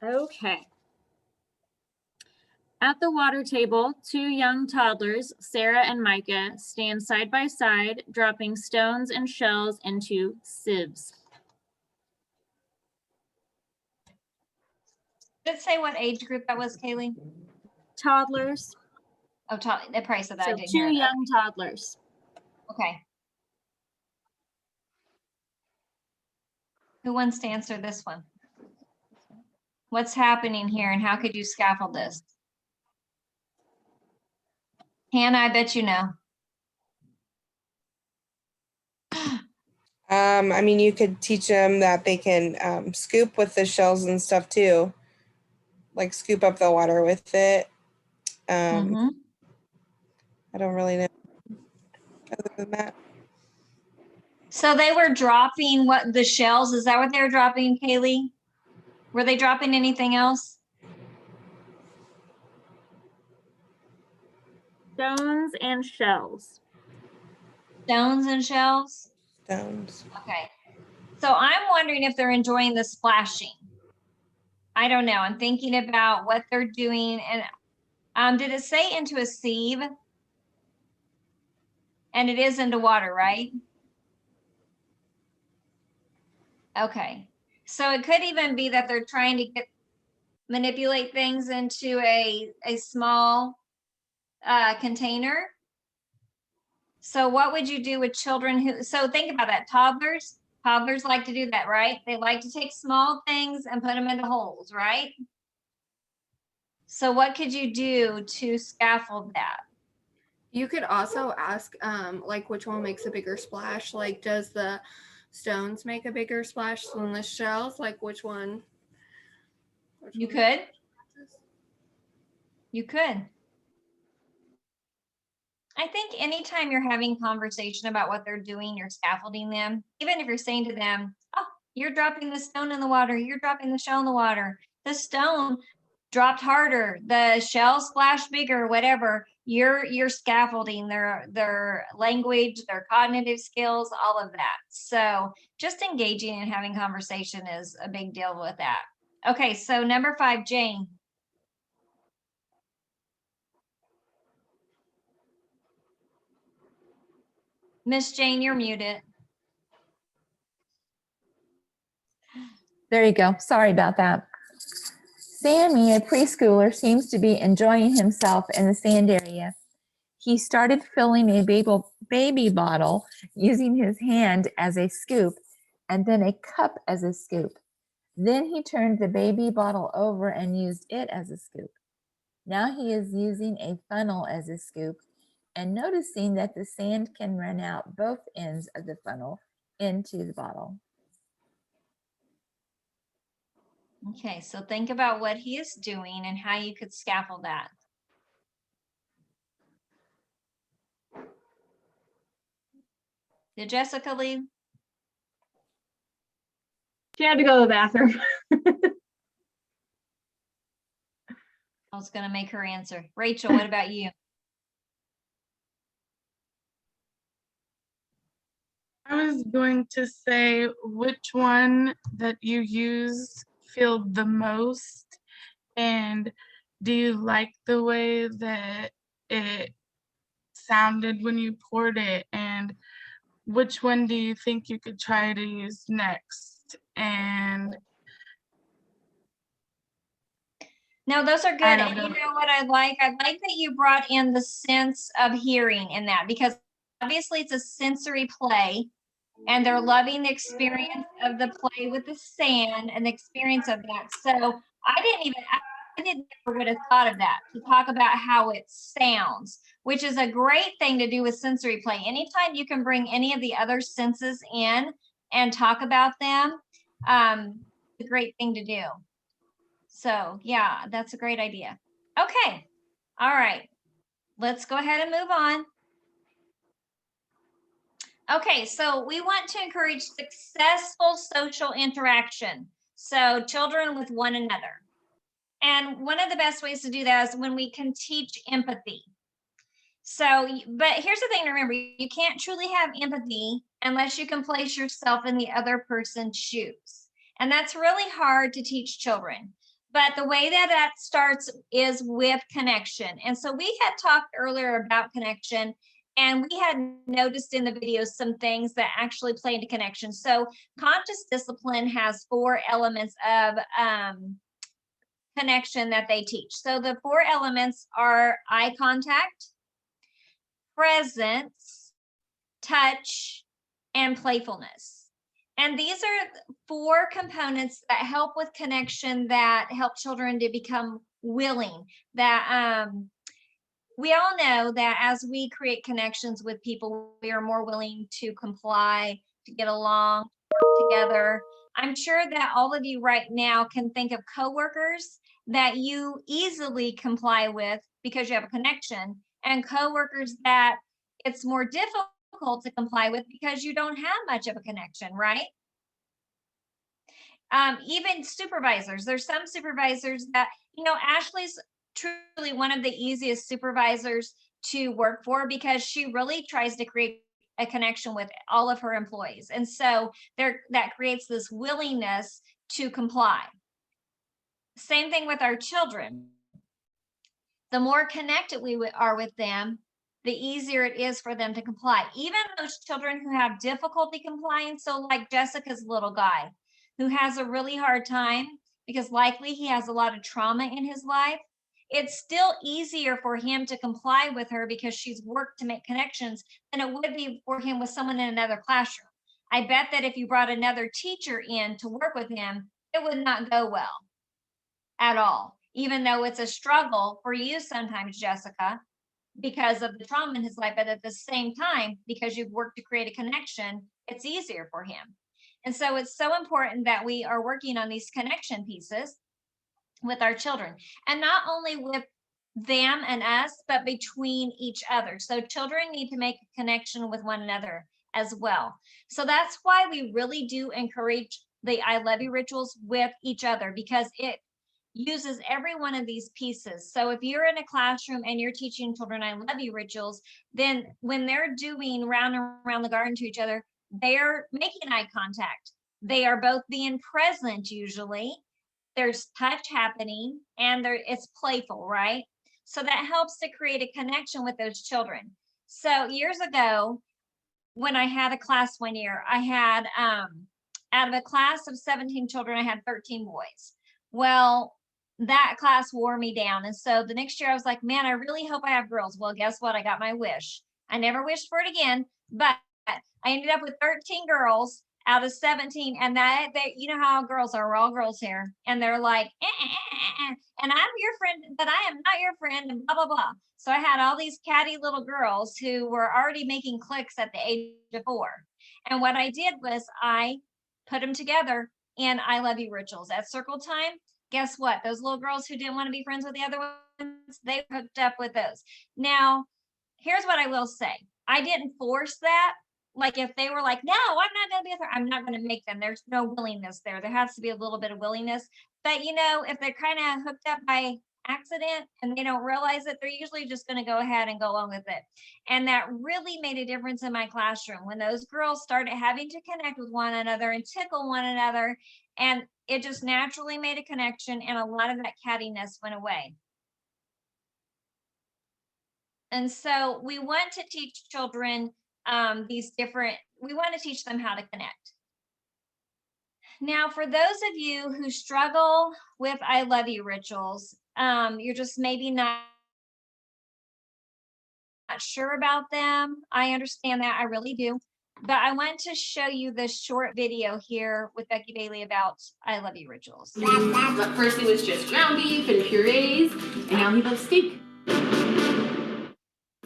Okay. At the water table, 2 young toddlers, Sarah and Micah, stand side by side, dropping stones and shells into sieves. Did it say what age group that was, Kaylee? Toddlers. Oh, the price of that. So I didn't 2 hear it. young toddlers. Okay. Who wants to answer this one? What's happening here and how could you scaffold this? Hannah, I bet you know. I mean, you could teach them that they can scoop with the shells and stuff too, like scoop up the water with it. I don't really know other than that. So they were dropping the shells? Is that what they were dropping, Kaylee? Were they dropping anything else? Stones and shells. Stones and shells? Stones. Okay. So I'm wondering if they're enjoying the splashing. I don't know. I'm thinking about what they're doing. And did it say into a sieve? And it is into water, right? Okay. So it could even be that they're trying to manipulate things into a small container. So what would you do with children so think about that, toddlers like to do that, right? They like to take small things and put them into holes, right? So what could you do to scaffold that? You could also ask like which one makes a bigger splash, like does the stones make a bigger splash than the shells, like which one? You could. I think anytime you're having conversation about what they're doing, you're scaffolding them, even if you're saying to them, oh, you're dropping the stone in the water, you're dropping the shell in the water, the stone dropped harder, the shell splashed bigger, whatever, you're scaffolding their language, their cognitive skills, all of that. So just engaging and having conversation is a big deal with that. Okay, so number 5, Jane. Miss Jane, you're muted. There you go. Sorry about that. Sammy, a preschooler, seems to be enjoying himself in the sand area. He started filling a baby bottle using his hand as a scoop and then a cup as a scoop. Then he turned the baby bottle over and used it as a scoop. Now he is using a funnel as a scoop and noticing that the sand can run out both ends of the funnel into the bottle. Okay, so think about what he is doing and how you could scaffold that. Did Jessica leave? She had to go to the bathroom. I was going to make her answer. Rachel, what about you? I was going to say which one that you used filled the most, and do you like the way that it sounded when you poured it, and which one do you think you could try to use next? And no, those are good. And you know what I like? I like that you brought in the sense of hearing in that, because obviously it's a sensory play. and they're loving the experience of the play with the sand and the experience of that. So I never would have thought of that, to talk about how it sounds, which is a great thing to do with sensory play. Anytime you can bring any of the other senses in and talk about them, it's a great thing to do. So yeah, that's a great idea. Okay, all right, let's go ahead and move on. Okay, so we want to encourage successful social interaction. So children with one another. And one of the best ways to do that is when we can teach empathy. So, but here's the thing to remember, you can't truly have empathy unless you can place yourself in the other person's shoes. And that's really hard to teach children. But the way that that starts is with connection. And so we had talked earlier about connection, and we had noticed in the videos some things that actually play into connection. So conscious discipline has 4 elements of connection that they teach. So the 4 elements are eye contact, presence, touch, and playfulness. And these are 4 components that help with connection, that help children to become willing. That we all know that as we create connections with people, we are more willing to comply, to get along, work together. I'm sure that all of you right now can think of coworkers that you easily comply with because you have a connection, and coworkers that it's more difficult to comply with because you don't have much of a connection, right? Even supervisors, there's some supervisors that, Ashley's truly one of the easiest supervisors to work for because she really tries to create a connection with all of her employees. And so that creates this willingness to comply. Same thing with our children. The more connected we are with them, the easier it is for them to comply. Even those children who have difficulty complying, so like Jessica's little guy, who has a really hard time because likely he has a lot of trauma in his life, it's still easier for him to comply with her because she's worked to make connections than it would be for him with someone in another classroom. I bet that if you brought another teacher in to work with him, it would not go well at all, even though it's a struggle for you sometimes, Jessica, because of the trauma in his life. But at the same time, because you've worked to create a connection, it's easier for him. And so it's so important that we are working on these connection pieces with our children, and not only with them and us, but between each other. So children need to make a connection with one another as well. So that's why we really do encourage the I love you rituals with each other, because it uses every one of these pieces. So if you're in a classroom and you're teaching children I love you rituals, then when they're doing round and around the garden to each other, they're making eye contact. They are both being present usually. There's touch happening, and it's playful, right? So that helps to create a connection with those children. So years ago, when I had a class one year, I had out of a class of 17 children, I had 13 boys. Well, that class wore me down. And so the next year I was like, man, I really hope I have girls. Well, guess what? I got my wish. I never wished for it again, but I ended up with 13 girls out of 17. And that you know how girls are, we're all girls here. And they're like, and I'm your friend, but I am not your friend, and blah, blah, blah. So I had all these catty little girls who were already making clicks at the age of 4. And what I did was I put them together in I love you rituals at circle time. Guess what? Those little girls who didn't want to be friends with the other ones, they hooked up with those. Now, here's what I will say. I didn't force that. Like if they were like, no, I'm not going to be with her, I'm not going to make them. There's no willingness there. There has to be a little bit of willingness. But if they're kind of hooked up by accident and they don't realize it, they're usually just going to go ahead and go along with it. And that really made a difference in my classroom when those girls started having to connect with one another and tickle one another. And it just naturally made a connection, and a lot of that cattiness went away. And so we want to teach children we want to teach them how to connect. Now, for those of you who struggle with I love you rituals, you're just maybe not sure about them. I understand that. I really do. But I want to show you this short video here with Becky Bailey about I Love You rituals. But first it was just ground beef and purees, and now he loves steak.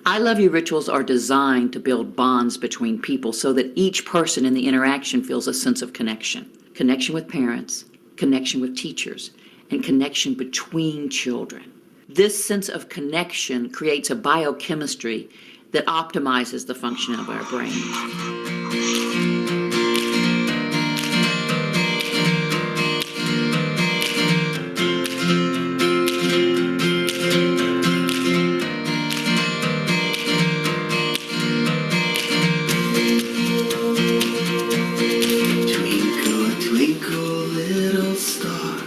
I Love You rituals are designed to build bonds between people so that each person in the interaction feels a sense of connection. Connection with parents, connection with teachers, and connection between children. This sense of connection creates a biochemistry that optimizes the function of our brain. Twinkle, little star,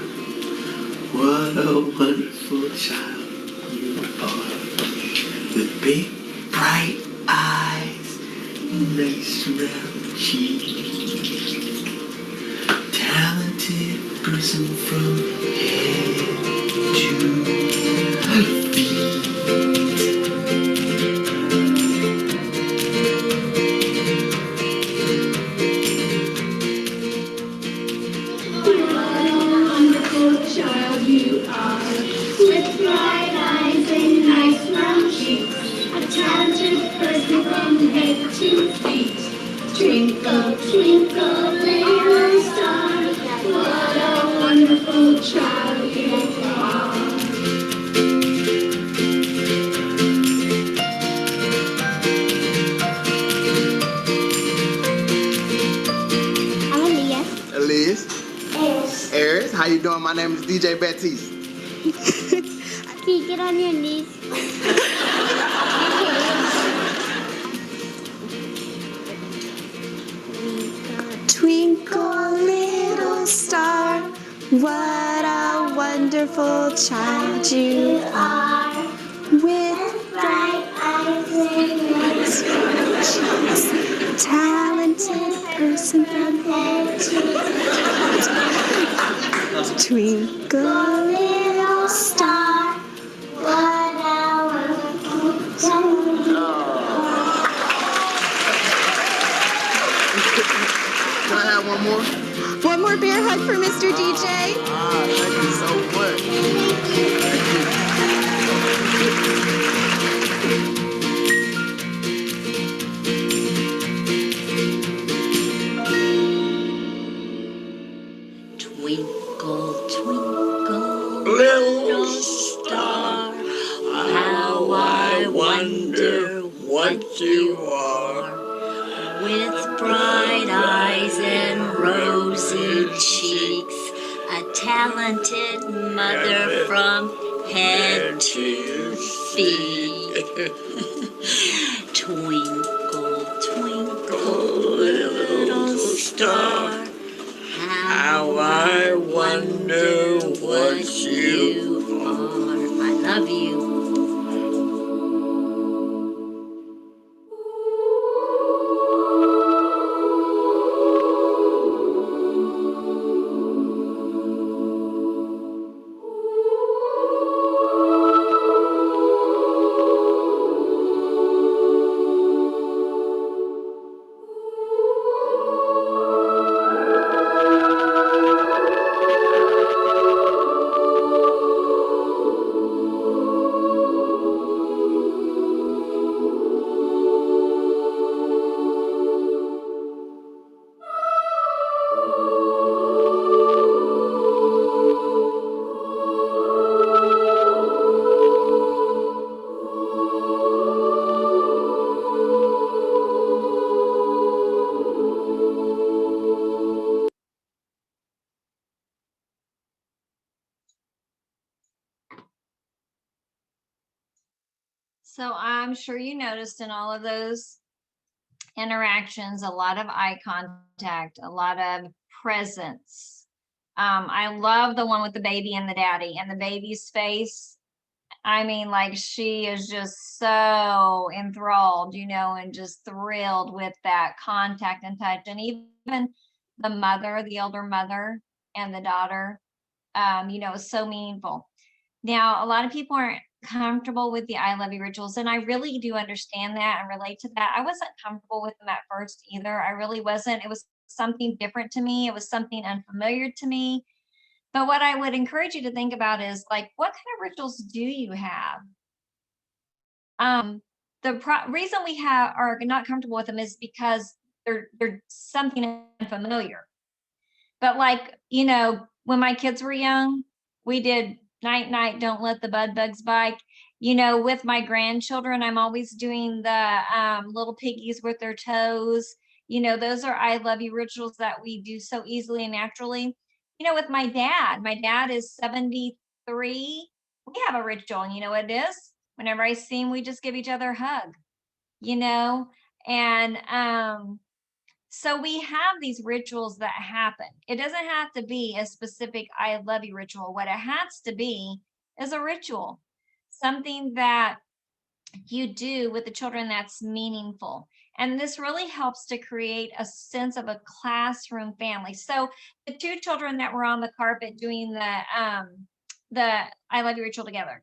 what a wonderful child you are. With big, bright eyes, nice round cheeks, talented person from head to feet. Child you are, with bright eyes and nice round cheeks, a talented person from head to feet. Twinkle, twinkle, little star, what a wonderful child you are. I'm Elias. Elias. Eris, how you doing? My name is DJ Baptiste. Can you get on your knees? Twinkle, little star, what a wonderful child you are. With bright eyes and nice cheeks, talented person from head to toe. Twinkle, little star, what a wonderful child you are. Can I have one more? One more bear hug for Mr. DJ. Thank you so much. Twinkle, twinkle, little star, how I wonder what you are. With bright eyes and rosy cheeks, a talented mother from head to feet. Twinkle, twinkle, little star, how I wonder what you are. I love you. So I'm sure you noticed in all of those interactions, a lot of eye contact, a lot of presence. I love the one with the baby and the daddy, and the baby's face. I mean, like, she is just so enthralled, and just thrilled with that contact and touch. And even the mother, the elder mother and the daughter, is so meaningful. Now, a lot of people aren't comfortable with the I love you rituals, and I really do understand that and relate to that. I wasn't comfortable with them at first either. I really wasn't. It was something different to me. It was something unfamiliar to me. But what I would encourage you to think about is like, what kind of rituals do you have? The reason we are not comfortable with them is because they're something unfamiliar. But like, you know, when my kids were young, we did night, night, don't let the bud bugs bite. You know, with my grandchildren, I'm always doing the little piggies with their toes. You know, those are I love you rituals that we do so easily and naturally. You know, with my dad is 73. We have a ritual, and you know what it is? Whenever I see him, we just give each other a hug, you know, and so we have these rituals that happen. It doesn't have to be a specific I love you ritual. What it has to be is a ritual, something that you do with the children that's meaningful. And this really helps to create a sense of a classroom family. So the two children that were on the carpet doing the I love you ritual together,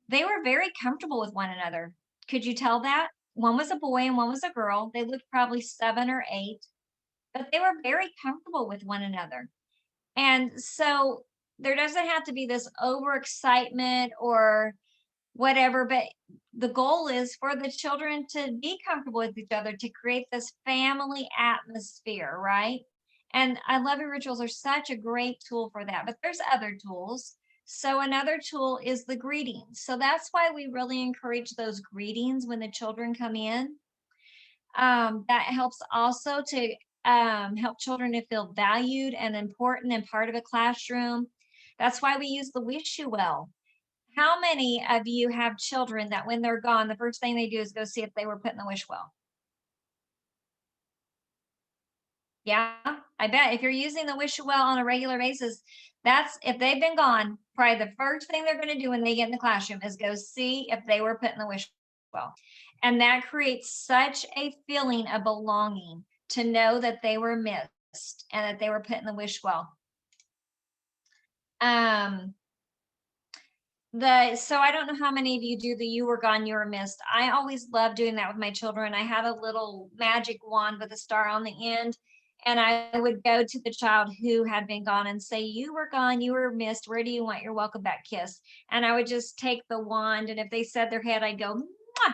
they were very comfortable with one another. Could you tell that? One was a boy and one was a girl. They looked probably 7 or 8, but they were very comfortable with one another. And so there doesn't have to be this overexcitement or whatever, but the goal is for the children to be comfortable with each other, to create this family atmosphere, right? And I love you rituals are such a great tool for that, but there's other tools. So another tool is the greetings. So that's why we really encourage those greetings when the children come in. That helps also to help children to feel valued and important and part of a classroom. That's why we use the wish you well. How many of you have children that when they're gone, the first thing they do is go see if they were put in the wish well? Yeah, I bet if you're using the wish well on a regular basis, that's if they've been gone, probably the first thing they're going to do when they get in the classroom is go see if they were put in the wish well. And that creates such a feeling of belonging to know that they were missed and that they were put in the wish well. So I don't know how many of you do the you were gone, you were missed. I always love doing that with my children. I had a little magic wand with a star on the end, and I would go to the child who had been gone and say, you were gone, you were missed. Where do you want your welcome back kiss? And I would just take the wand, and if they said their head, I'd go, mwah!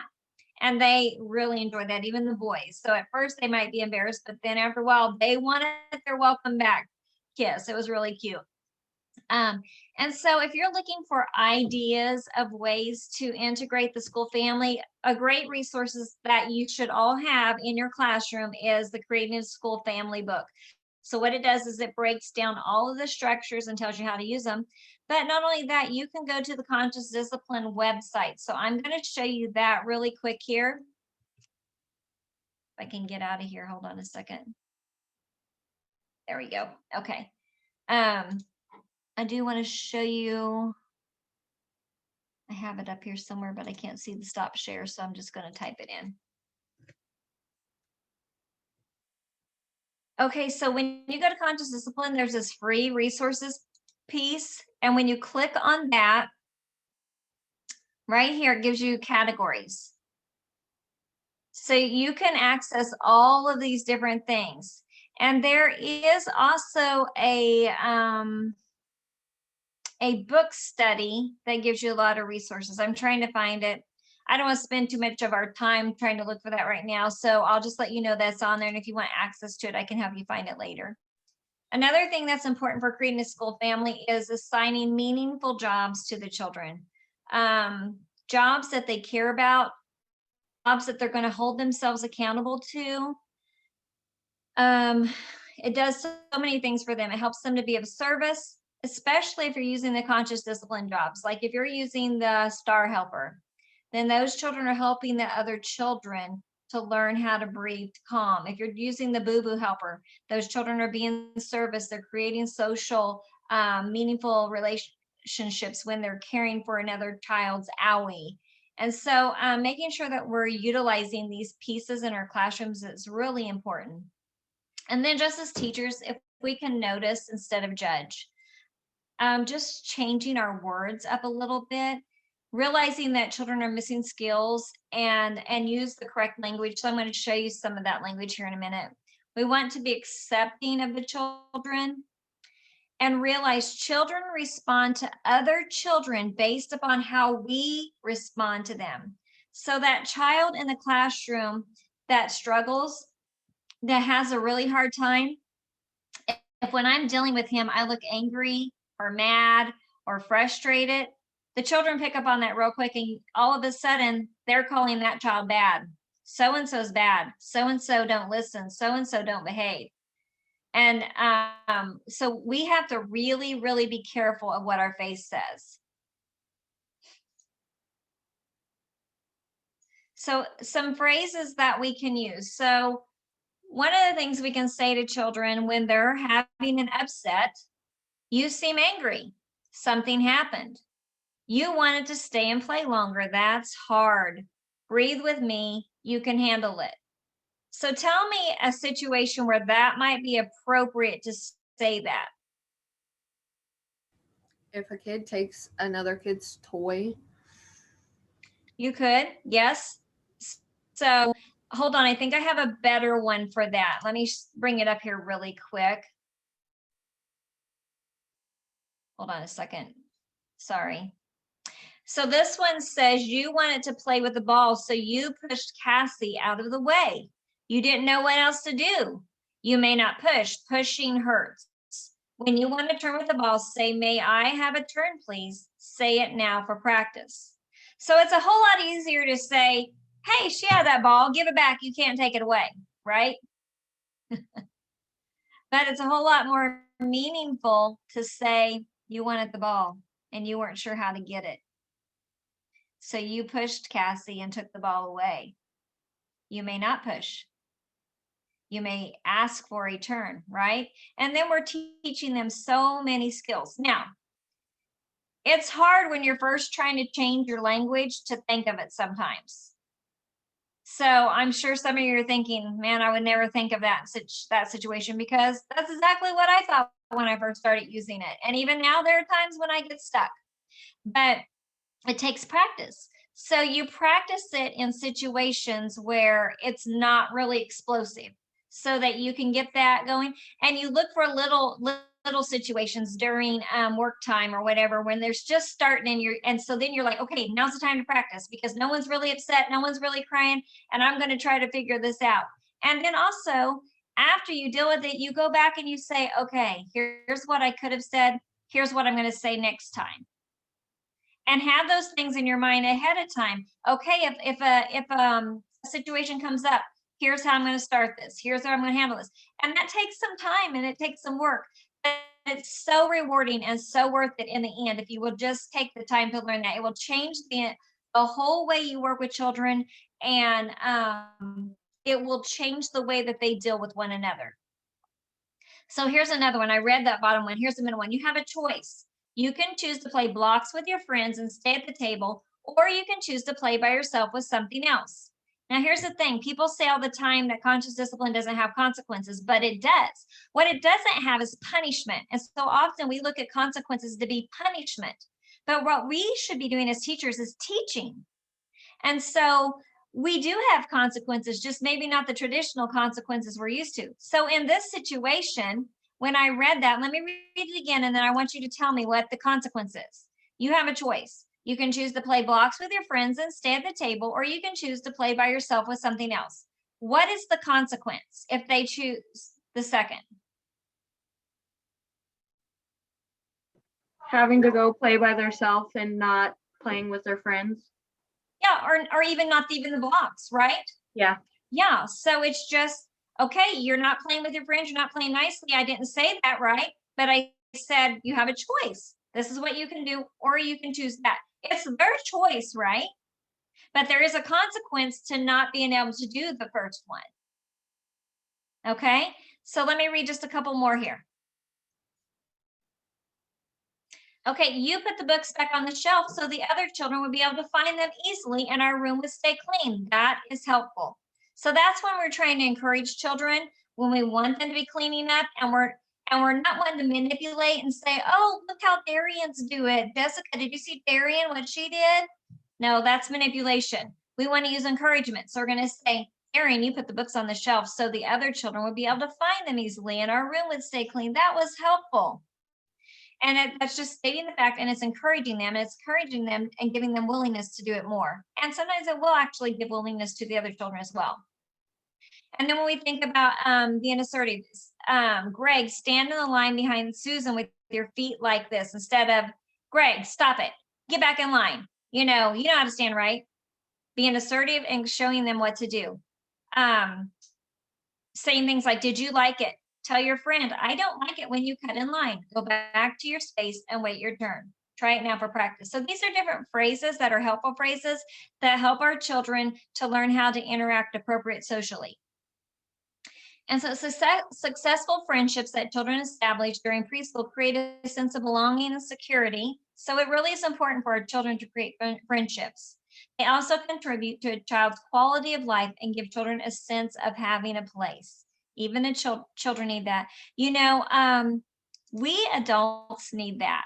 And they really enjoyed that, even the boys. So at first they might be embarrassed, but then after a while, they wanted their welcome back kiss. It was really cute. And so if you're looking for ideas of ways to integrate the school family, a great resources that you should all have in your classroom is the Creating a School Family book. So what it does is it breaks down all of the structures and tells you how to use them. But not only that, you can go to the Conscious Discipline website. So I'm going to show you that really quick here. If I can get out of here, hold on a second. There we go. Okay. I do want to show you, I have it up here somewhere, but I can't see the stop share, so I'm just going to type it in. Okay, so when you go to Conscious Discipline, there's this free resources piece, and when you click on that, right here, it gives you categories. So you can access all of these different things. And there is also a book study that gives you a lot of resources. I'm trying to find it. I don't want to spend too much of our time trying to look for that right now. So I'll just let you know that's on there. And if you want access to it, I can help you find it later. Another thing that's important for creating a school family is assigning meaningful jobs to the children. Jobs that they care about, jobs that they're going to hold themselves accountable to. It does so many things for them. It helps them to be of service, especially if you're using the conscious discipline jobs. Like if you're using the star helper, then those children are helping the other children to learn how to breathe calm. If you're using the boo-boo helper, those children are being service. They're creating social, meaningful relationships when they're caring for another child's owie. And so making sure that we're utilizing these pieces in our classrooms is really important. And then just as teachers, if we can notice instead of judge, just changing our words up a little bit. realizing that children are missing skills and use the correct language. So I'm going to show you some of that language here in a minute. We want to be accepting of the children and realize children respond to other children based upon how we respond to them. So that child in the classroom that struggles, that has a really hard time, if when I'm dealing with him, I look angry or mad or frustrated, the children pick up on that real quick, and all of a sudden they're calling that child bad. So-and-so's bad. So-and-so don't listen. So-and-so don't behave. And so we have to really, really be careful of what our face says. So some phrases that we can use. So one of the things we can say to children when they're having an upset, you seem angry. Something happened. You wanted to stay and play longer. That's hard. Breathe with me. You can handle it. So tell me a situation where that might be appropriate to say that. If a kid takes another kid's toy. You could, yes. So hold on, I think I have a better one for that. Let me bring it up here really quick. Hold on a second. Sorry. So this one says you wanted to play with the ball, so you pushed Cassie out of the way. You didn't know what else to do. You may not push. Pushing hurts. When you want to turn with the ball, say, may I have a turn, please? Say it now for practice. So it's a whole lot easier to say, hey, she had that ball. Give it back. You can't take it away, right? But it's a whole lot more meaningful to say you wanted the ball and you weren't sure how to get it. So you pushed Cassie and took the ball away. You may not push. You may ask for a turn, right? And then we're teaching them so many skills. Now, it's hard when you're first trying to change your language to think of it sometimes. So I'm sure some of you are thinking, man, I would never think of that situation, because that's exactly what I thought when I first started using it. And even now there are times when I get stuck, but it takes practice. So you practice it in situations where it's not really explosive, so that you can get that going. And you look for little situations during work time or whatever, when there's just starting and so then you're like, okay, now's the time to practice, because no one's really upset, no one's really crying, and I'm going to try to figure this out. And then also, after you deal with it, you go back and you say, okay, here's what I could have said, here's what I'm going to say next time. And have those things in your mind ahead of time. Okay, if a situation comes up, here's how I'm going to start this. Here's how I'm going to handle this. And that takes some time and it takes some work. But it's so rewarding and so worth it in the end if you will just take the time to learn that. It will change the whole way you work with children, and it will change the way that they deal with one another. So here's another one. I read that bottom one. Here's the middle one. You have a choice. You can choose to play blocks with your friends and stay at the table, or you can choose to play by yourself with something else. Now, here's the thing. People say all the time that conscious discipline doesn't have consequences, but it does. What it doesn't have is punishment. And so often we look at consequences to be punishment. But what we should be doing as teachers is teaching. And so we do have consequences, just maybe not the traditional consequences we're used to. So in this situation, when I read that, let me read it again, and then I want you to tell me what the consequence is. You have a choice. You can choose to play blocks with your friends and stay at the table, or you can choose to play by yourself with something else. What is the consequence if they choose the second? Having to go play by themselves and not playing with their friends. Yeah, or even not even the blocks, right? Yeah. Yeah, so it's just, okay, you're not playing with your friends, you're not playing nicely. I didn't say that, right? But I said you have a choice. This is what you can do, or you can choose that. It's their choice, right? But there is a consequence to not being able to do the first one. Okay, so let me read just a couple more here. Okay, you put the books back on the shelf so the other children would be able to find them easily and our room would stay clean. That is helpful. So that's when we're trying to encourage children, when we want them to be cleaning up, and we're not wanting to manipulate and say, oh, look how Darian's do it. Jessica, did you see Darian, what she did? No, that's manipulation. We want to use encouragement. So we're going to say, Erin, you put the books on the shelf so the other children would be able to find them easily and our room would stay clean. That was helpful. And that's just stating the fact, and it's encouraging them, and it's encouraging them and giving them willingness to do it more. And sometimes it will actually give willingness to the other children as well. And then when we think about being assertive, Greg, stand in the line behind Susan with your feet like this instead of, Greg, stop it, get back in line. You know how to stand right. Being assertive and showing them what to do. Saying things like, did you like it? Tell your friend, I don't like it when you cut in line. Go back to your space and wait your turn. Try it now for practice. So these are different phrases that are helpful phrases that help our children to learn how to interact appropriate socially. And so successful friendships that children establish during preschool create a sense of belonging and security. So it really is important for our children to create friendships. They also contribute to a child's quality of life and give children a sense of having a place. Even the children need that. We adults need that.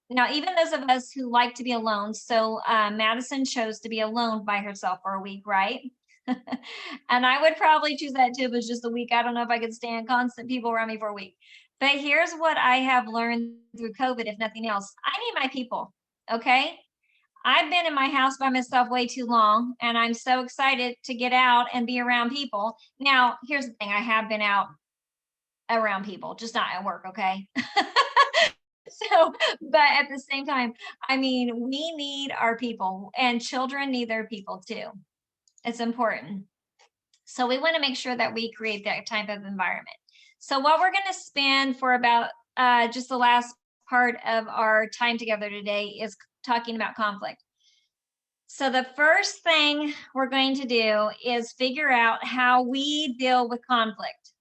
Now, even those of us who like to be alone, so Madison chose to be alone by herself for a week, right? And I would probably choose that too, if it was just a week. I don't know if I could stand constant people around me for a week. But here's what I have learned through COVID, if nothing else. I need my people, okay? I've been in my house by myself way too long, and I'm so excited to get out and be around people. Now, here's the thing. I have been out around people, just not at work, okay? But at the same time, I mean, we need our people, and children need their people too. It's important. So we want to make sure that we create that type of environment. So what we're going to spend for about just the last part of our time together today is talking about conflict. So the first thing we're going to do is figure out how we deal with conflict.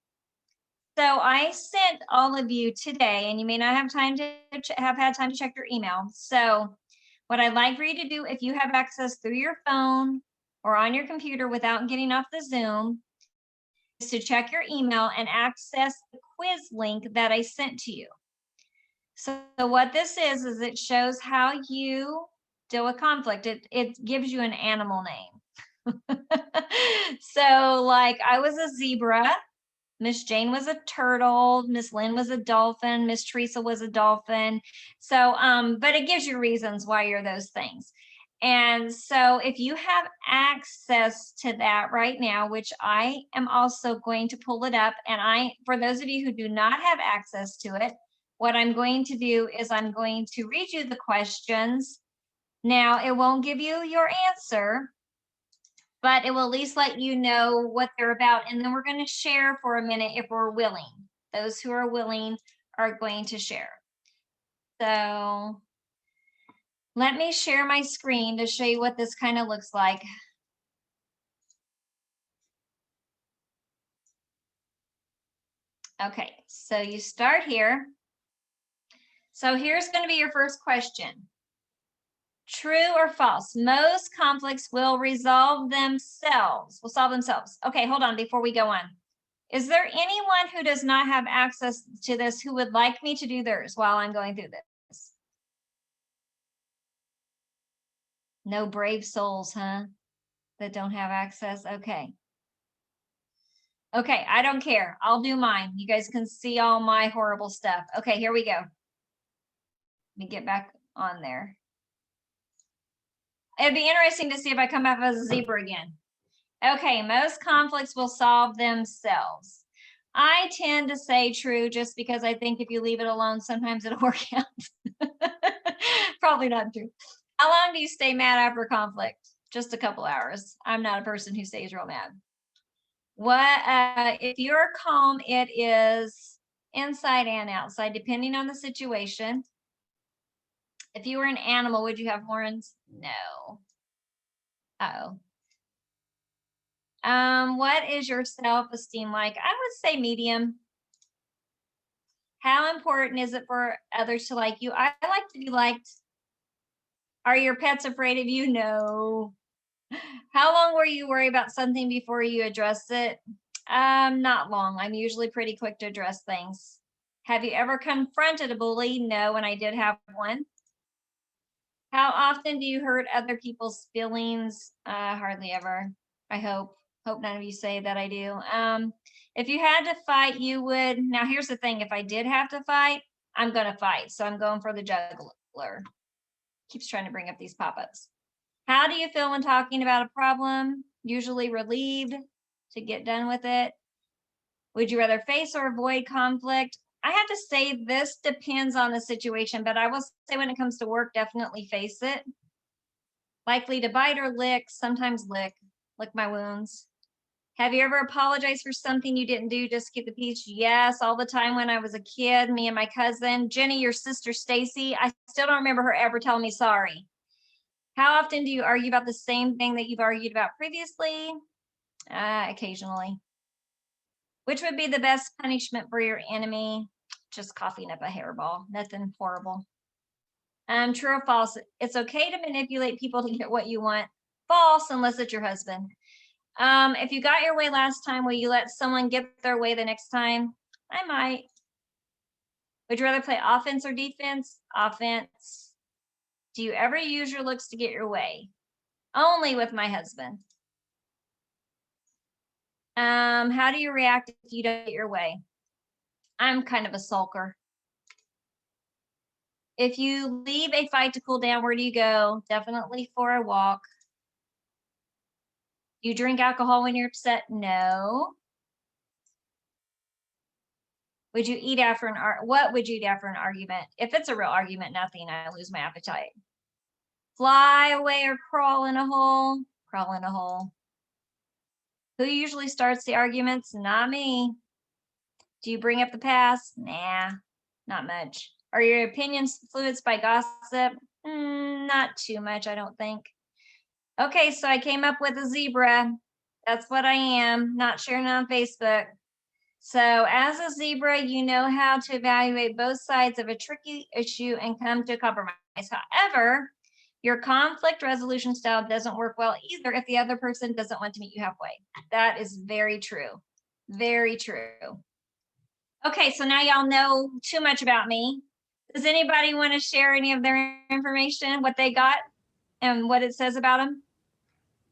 So I sent all of you today, and you may not have time to have had time to check your email. So what I'd like for you to do, if you have access through your phone or on your computer without getting off the Zoom, is to check your email and access the quiz link that I sent to you. So what this is it shows how you deal with conflict. It gives you an animal name. So like I was a zebra, Miss Jane was a turtle, Miss Lynn was a dolphin, Miss Teresa was a dolphin. So, but it gives you reasons why you're those things. And so if you have access to that right now, which I am also going to pull it up, and for those of you who do not have access to it, what I'm going to do is I'm going to read you the questions. Now, it won't give you your answer, but it will at least let you know what they're about. And then we're going to share for a minute if we're willing. Those who are willing are going to share. So let me share my screen to show you what this kind of looks like. Okay, so you start here. So here's going to be your first question. True or false? Most conflicts will resolve themselves. Will solve themselves. Okay, hold on before we go on. Is there anyone who does not have access to this who would like me to do theirs while I'm going through this? No brave souls, huh? That don't have access? Okay. Okay, I don't care. I'll do mine. You guys can see all my horrible stuff. Okay, here we go. Let me get back on there. It'd be interesting to see if I come up as a zebra again. Okay, most conflicts will solve themselves. I tend to say true just because I think if you leave it alone, sometimes it'll work out. Probably not true. How long do you stay mad after conflict? Just a couple hours. I'm not a person who stays real mad. If you're calm, it is inside and outside, depending on the situation. If you were an animal, would you have horns? No. Uh-oh. What is your self-esteem like? I would say medium. How important is it for others to like you? I like to be liked. Are your pets afraid of you? No. How long were you worried about something before you addressed it? Not long. I'm usually pretty quick to address things. Have you ever confronted a bully? No, and I did have one. How often do you hurt other people's feelings? Hardly ever. I hope none of you say that I do. If you had to fight, you would. Now, here's the thing. If I did have to fight, I'm going to fight. So I'm going for the juggler. Keeps trying to bring up these pop-ups. How do you feel when talking about a problem? Usually relieved to get done with it. Would you rather face or avoid conflict? I have to say this depends on the situation, but I will say when it comes to work, definitely face it. Likely to bite or lick, sometimes lick my wounds. Have you ever apologized for something you didn't do just to keep the peace? Yes, all the time when I was a kid, me and my cousin, Jenny, your sister Stacy, I still don't remember her ever telling me sorry. How often do you argue about the same thing that you've argued about previously? Occasionally. Which would be the best punishment for your enemy? Just coughing up a hairball, nothing horrible. True or false? It's okay to manipulate people to get what you want. False, unless it's your husband. If you got your way last time, will you let someone get their way the next time? I might. Would you rather play offense or defense? Offense. Do you ever use your looks to get your way? Only with my husband. How do you react if you don't get your way? I'm kind of a sulker. If you leave a fight to cool down, where do you go? Definitely for a walk. You drink alcohol when you're upset? No. Would you eat after what would you eat after an argument? If it's a real argument, nothing. I lose my appetite. Fly away or crawl in a hole? Crawl in a hole. Who usually starts the arguments? Not me. Do you bring up the past? Nah, not much. Are your opinions influenced by gossip? Not too much, I don't think. Okay, so I came up with a zebra. That's what I am, not sharing it on Facebook. So as a zebra, you know how to evaluate both sides of a tricky issue and come to a compromise. However, your conflict resolution style doesn't work well either if the other person doesn't want to meet you halfway. That is very true. Very true. Okay, so now y'all know too much about me. Does anybody want to share any of their information, what they got and what it says about them?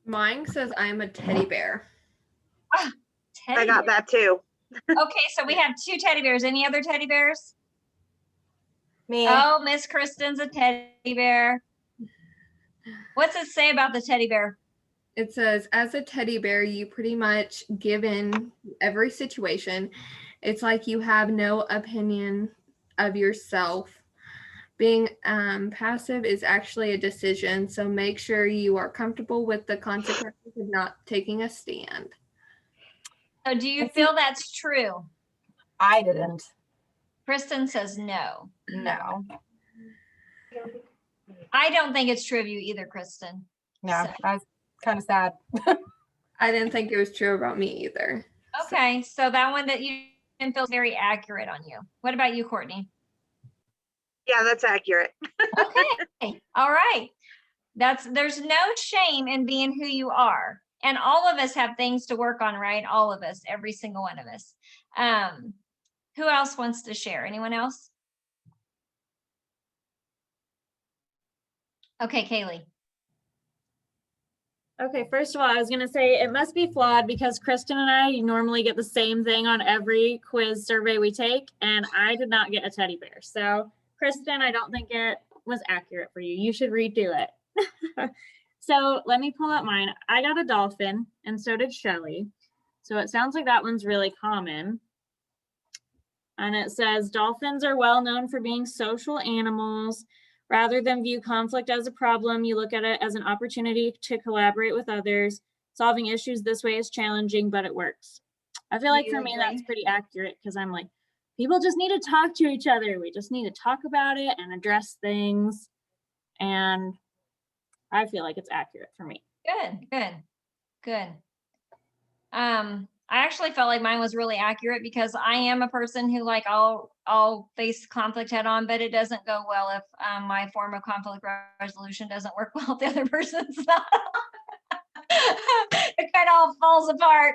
Mine says I'm a teddy bear. Teddy I got bear. that too. Okay, so we have 2 teddy bears. Any other teddy bears? Me. Oh, Miss Kristen's a teddy bear. What's it say about the teddy bear? It says, as a teddy bear, you pretty much give in every situation. It's like you have no opinion of yourself. Being passive is actually a decision, so make sure you are comfortable with the consequences of not taking a stand. So do you feel that's true? I didn't. Kristen says no. No. I don't think it's true of you either, Kristen. No, So. that's kind of sad. I didn't think it was true about me either. Okay, so that one that you didn't feel very accurate on you. What about you, Courtney? Yeah, that's accurate. Okay, all right. There's no shame in being who you are. And all of us have things to work on, right? All of us, every single one of us. Who else wants to share? Anyone else? Okay, Kaylee. Okay, first of all, I was going to say it must be flawed because Kristen and I normally get the same thing on every quiz survey we take, and I did not get a teddy bear. So, Kristen, I don't think it was accurate for you. You should redo it. So, let me pull up mine. I got a dolphin, and so did Shelly. So, it sounds like that one's really common. And it says, dolphins are well known for being social animals. Rather than view conflict as a problem, you look at it as an opportunity to collaborate with others. Solving issues this way is challenging, but it works. I feel like for me, that's pretty accurate because I'm like, people just need to talk to each other. We just need to talk about it and address things. And I feel like it's accurate for me. Good. I actually felt like mine was really accurate because I am a person who like I'll face conflict head on, but it doesn't go well if my form of conflict resolution doesn't work well if the other person's not. It kind of all falls apart.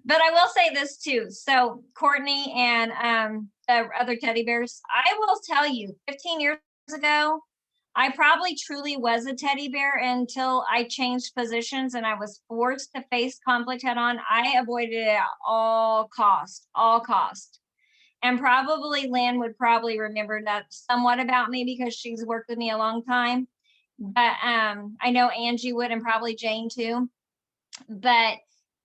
But I will say this too. So Courtney and the other teddy bears, I will tell you, 15 years ago, I probably truly was a teddy bear until I changed positions and I was forced to face conflict head on. I avoided it at all cost. And probably Lynn would probably remember that somewhat about me because she's worked with me a long time. But I know Angie would, and probably Jane too. But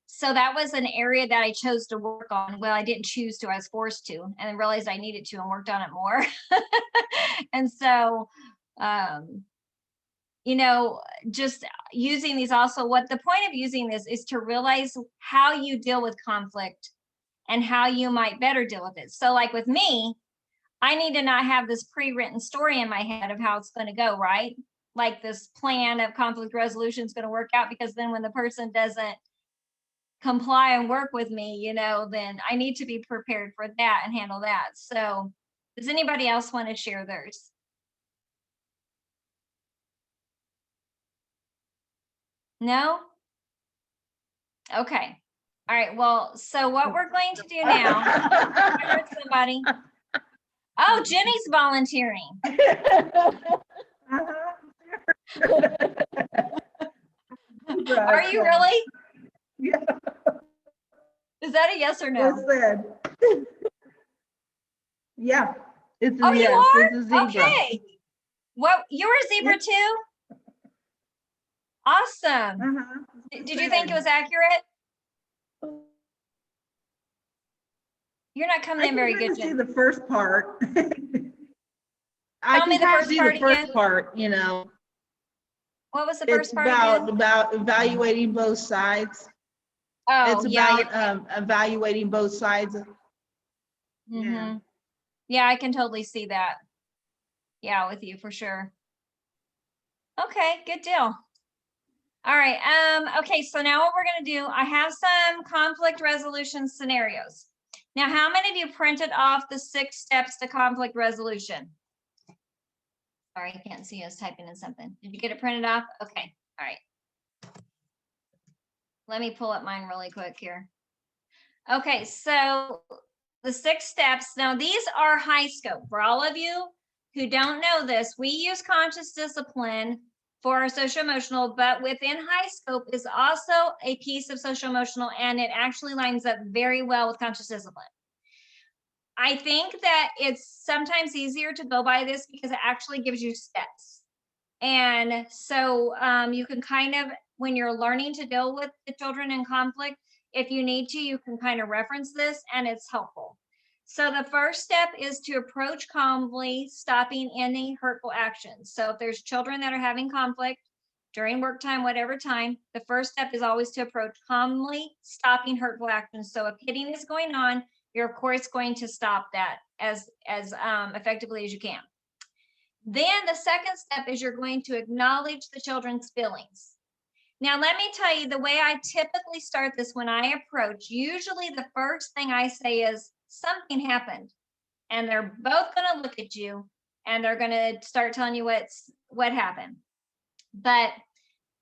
so that was an area that I chose to work on. Well, I didn't choose to, I was forced to, and then realized I needed to and worked on it more. And so, you know, just using these also, what the point of using this is to realize how you deal with conflict and how you might better deal with it. So like with me, I need to not have this pre-written story in my head of how it's going to go, right? Like this plan of conflict resolution is going to work out, because then when the person doesn't comply and work with me, you know, then I need to be prepared for that and handle that. So does anybody else want to share theirs? No? Okay. All right. Well, so what we're going to do now, I heard somebody. Oh, Jenny's volunteering. Are you really? Yeah. Is that a yes or no? Listen. Yeah, it's a Oh, yes. you are? It's a zebra. Okay. What, you're a zebra too? Awesome. Did you think it was accurate? You're not coming in very good, I can Jen. see the first part. I Tell me can the kind of first see part the first again. part, you know. What was the It's first part again? about evaluating both sides. Oh, It's yeah. about evaluating both sides. Mm-hmm. Yeah, I can totally see that. Yeah, with you for sure. Okay, good deal. All right. Okay, so now what we're going to do, I have some conflict resolution scenarios. Now, how many of you printed off the 6 steps to conflict resolution? Sorry, I can't see us typing in something. Did you get it printed off? Okay. All right. Let me pull up mine really quick here. Okay, so the 6 steps. Now, these are high scope. For all of you who don't know this, we use conscious discipline for our social emotional, but within high scope is also a piece of social emotional, and it actually lines up very well with conscious discipline. I think that it's sometimes easier to go by this because it actually gives you steps. And so you can kind of, when you're learning to deal with the children in conflict, if you need to, you can kind of reference this and it's helpful. So the first step is to approach calmly, stopping any hurtful actions. So if there's children that are having conflict during work time, whatever time, the first step is always to approach calmly, stopping hurtful actions. So if hitting is going on, you're of course going to stop that as effectively as you can. Then the second step is you're going to acknowledge the children's feelings. Now, let me tell you the way I typically start this when I approach, usually the first thing I say is something happened, and they're both going to look at you and they're going to start telling you what happened. But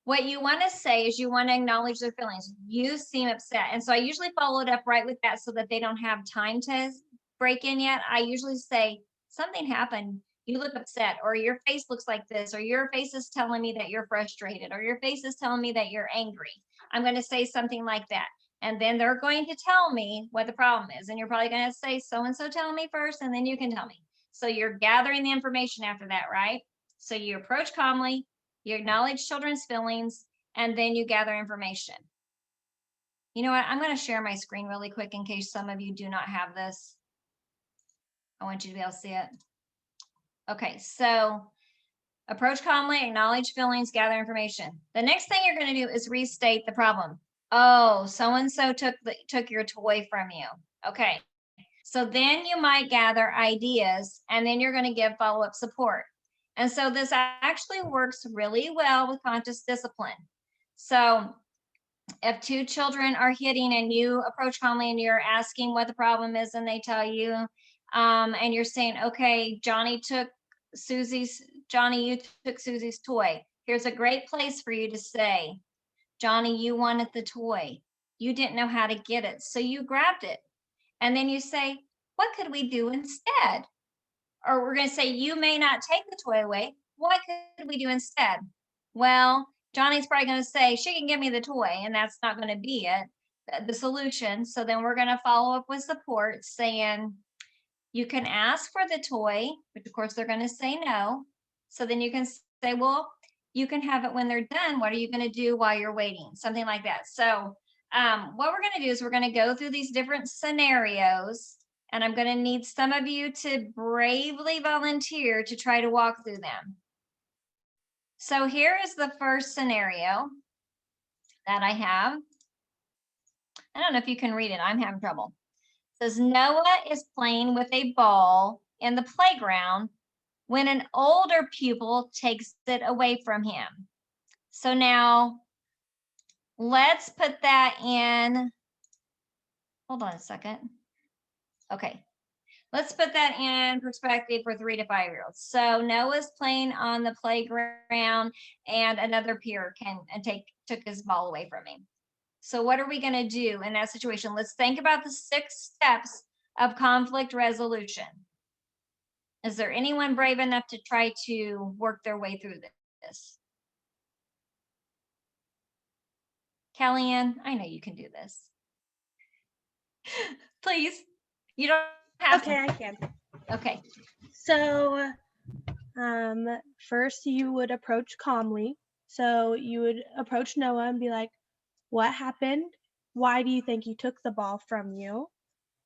what you want to say is you want to acknowledge their feelings. You seem upset. And so I usually follow it up right with that so that they don't have time to break in yet. I usually say something happened. You look upset, or your face looks like this, or your face is telling me that you're frustrated, or your face is telling me that you're angry. I'm going to say something like that. And then they're going to tell me what the problem is. And you're probably going to say, so-and-so tell me first, and then you can tell me. So you're gathering the information after that, right? So you approach calmly, you acknowledge children's feelings, and then you gather information. You know what? I'm going to share my screen really quick in case some of you do not have this. I want you to be able to see it. Okay, so approach calmly, acknowledge feelings, gather information. The next thing you're going to do is restate the problem. Oh, so-and-so took your toy from you. Okay, so then you might gather ideas, and then you're going to give follow-up support. And so this actually works really well with conscious discipline. So if 2 children are hitting and you approach calmly and you're asking what the problem is and they tell you, and you're saying, okay, Johnny, you took Susie's toy. Here's a great place for you to say, Johnny, you wanted the toy. You didn't know how to get it, so you grabbed it. And then you say, what could we do instead? or we're going to say, you may not take the toy away. What could we do instead? Well, Johnny's probably going to say, she can give me the toy, and that's not going to be it, the solution. So then we're going to follow up with support saying, you can ask for the toy, but of course they're going to say no. So then you can say, well, you can have it when they're done. What are you going to do while you're waiting? Something like that. So what we're going to do is we're going to go through these different scenarios, and I'm going to need some of you to bravely volunteer to try to walk through them. So here is the first scenario that I have. I don't know if you can read it. I'm having trouble. It says Noah is playing with a ball in the playground when an older pupil takes it away from him. So now let's put that in, hold on a second. Okay, let's put that in perspective for 3 to 5 year olds. So Noah's playing on the playground and another peer took his ball away from him. So what are we going to do in that situation? Let's think about the 6 steps of conflict resolution. Is there anyone brave enough to try to work their way through this? Kellyanne, I know you can do this. Please. You don't have Okay, to. I can. Okay. So, first you would approach calmly. So you would approach Noah and be like, what happened? Why do you think he took the ball from you?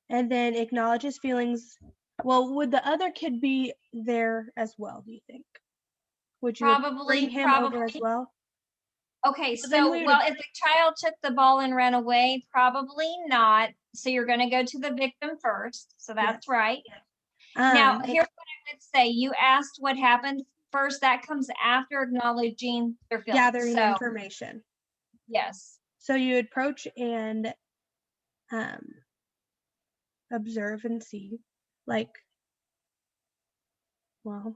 And then acknowledge his feelings. Well, would the other kid be there as well, do you think? Would you bring him over as well? Okay, so, well, if the child took the ball and ran away, probably not. So you're going to go to the victim first. So that's right. Now, here's what I would say. You asked what happened first. That comes after acknowledging their feelings. Gathering information. Yes. So you approach and observe and see, like, well,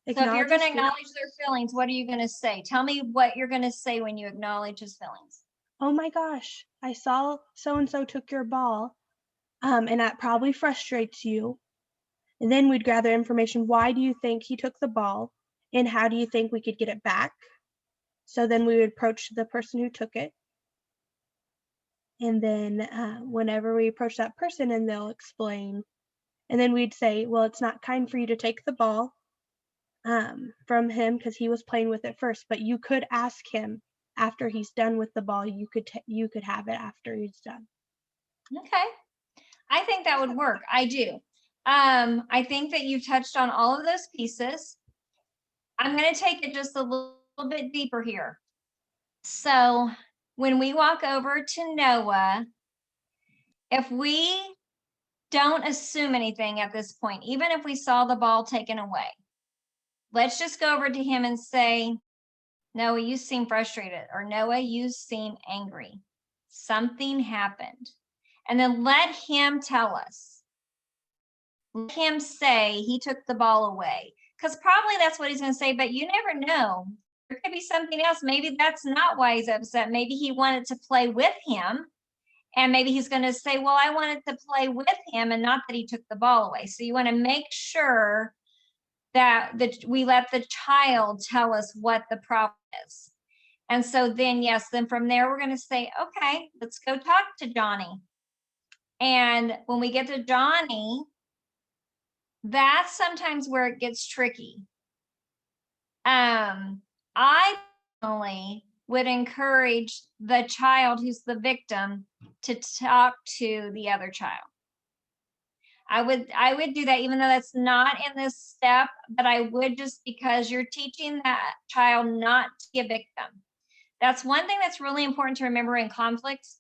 so if you're going to acknowledge their feelings, what are you going to say? Tell me what you're going to say when you acknowledge his feelings. Oh my gosh, I saw so-and-so took your ball, and that probably frustrates you. And then we'd gather information. Why do you think he took the ball? And how do you think we could get it back? So then we would approach the person who took it. And then whenever we approach that person and they'll explain, and then we'd say, well, it's not kind for you to take the ball from him because he was playing with it first, but you could ask him after he's done with the ball. You could have it after he's done. Okay. I think that would work. I do. I think that you've touched on all of those pieces. I'm going to take it just a little bit deeper here. So when we walk over to Noah, if we don't assume anything at this point, even if we saw the ball taken away, let's just go over to him and say, Noah, you seem frustrated, or Noah, you seem angry. Something happened. And then let him tell us. Let him say he took the ball away. Because probably that's what he's going to say, but you never know. There could be something else. Maybe that's not why he's upset. Maybe he wanted to play with him. And maybe he's going to say, well, I wanted to play with him and not that he took the ball away. So you want to make sure that we let the child tell us what the problem is. And so then, yes, then from there, we're going to say, okay, let's go talk to Johnny. And when we get to Johnny, that's sometimes where it gets tricky. I personally would encourage the child who's the victim to talk to the other child. I would do that, even though that's not in this step, but I would, just because you're teaching that child not to be a victim. That's one thing that's really important to remember in conflicts,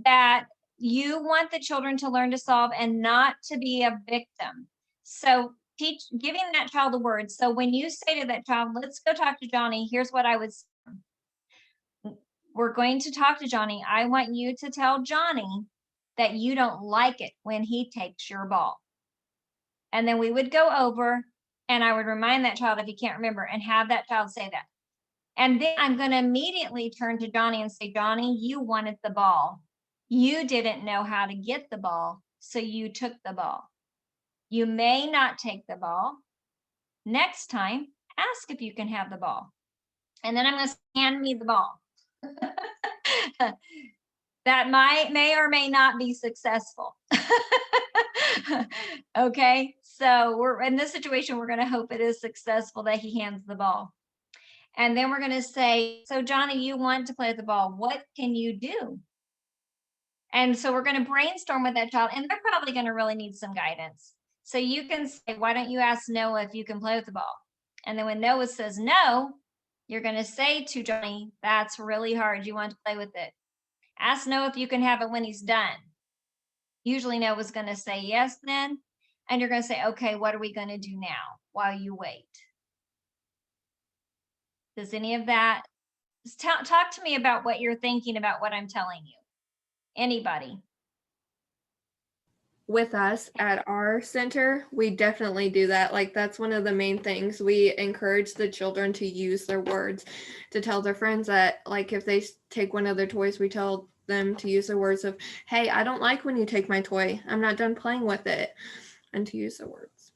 that you want the children to learn to solve and not to be a victim. So giving that child the words. So when you say to that child, let's go talk to Johnny, here's what I would say. We're going to talk to Johnny. I want you to tell Johnny that you don't like it when he takes your ball. And then we would go over and I would remind that child, if he can't remember, and have that child say that. And then I'm going to immediately turn to Johnny and say, Johnny, you wanted the ball. You didn't know how to get the ball, so you took the ball. You may not take the ball. Next time, ask if you can have the ball. And then I'm going to say, hand me the ball. That may or may not be successful. Okay, so we're in this situation, we're going to hope it is successful that he hands the ball. And then we're going to say, so Johnny, you want to play with the ball. What can you do? And so we're going to brainstorm with that child, and they're probably going to really need some guidance. So you can say, why don't you ask Noah if you can play with the ball? And then when Noah says no, you're going to say to Johnny, that's really hard. You want to play with it. Ask Noah if you can have it when he's done. Usually Noah's going to say yes then. And you're going to say, okay, what are we going to do now while you wait? Does any of that, talk to me about what you're thinking about what I'm telling you. Anybody? With us at our center, we definitely do that. Like, that's one of the main things. We encourage the children to use their words, to tell their friends that, like, if they take one of their toys, we tell them to use their words of, hey, I don't like when you take my toy. I'm not done playing with it. And to use their words.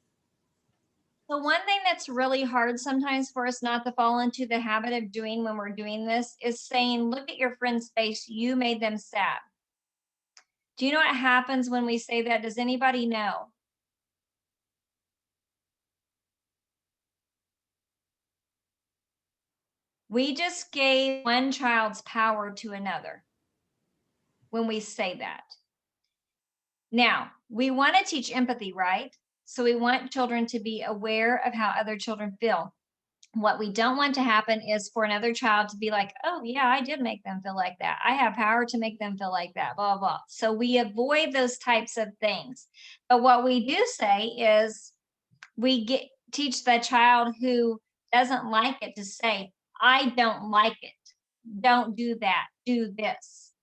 The one thing that's really hard sometimes for us not to fall into the habit of doing when we're doing this is saying, look at your friend's face. You made them sad. Do you know what happens when we say that? Does anybody know? We just gave one child's power to another when we say that. Now, we want to teach empathy, right? So we want children to be aware of how other children feel. What we don't want to happen is for another child to be like, oh yeah, I did make them feel like that. I have power to make them feel like that, blah, blah. So we avoid those types of things. But what we do say is we teach the child who doesn't like it to say, I don't like it. Don't do that. Do this.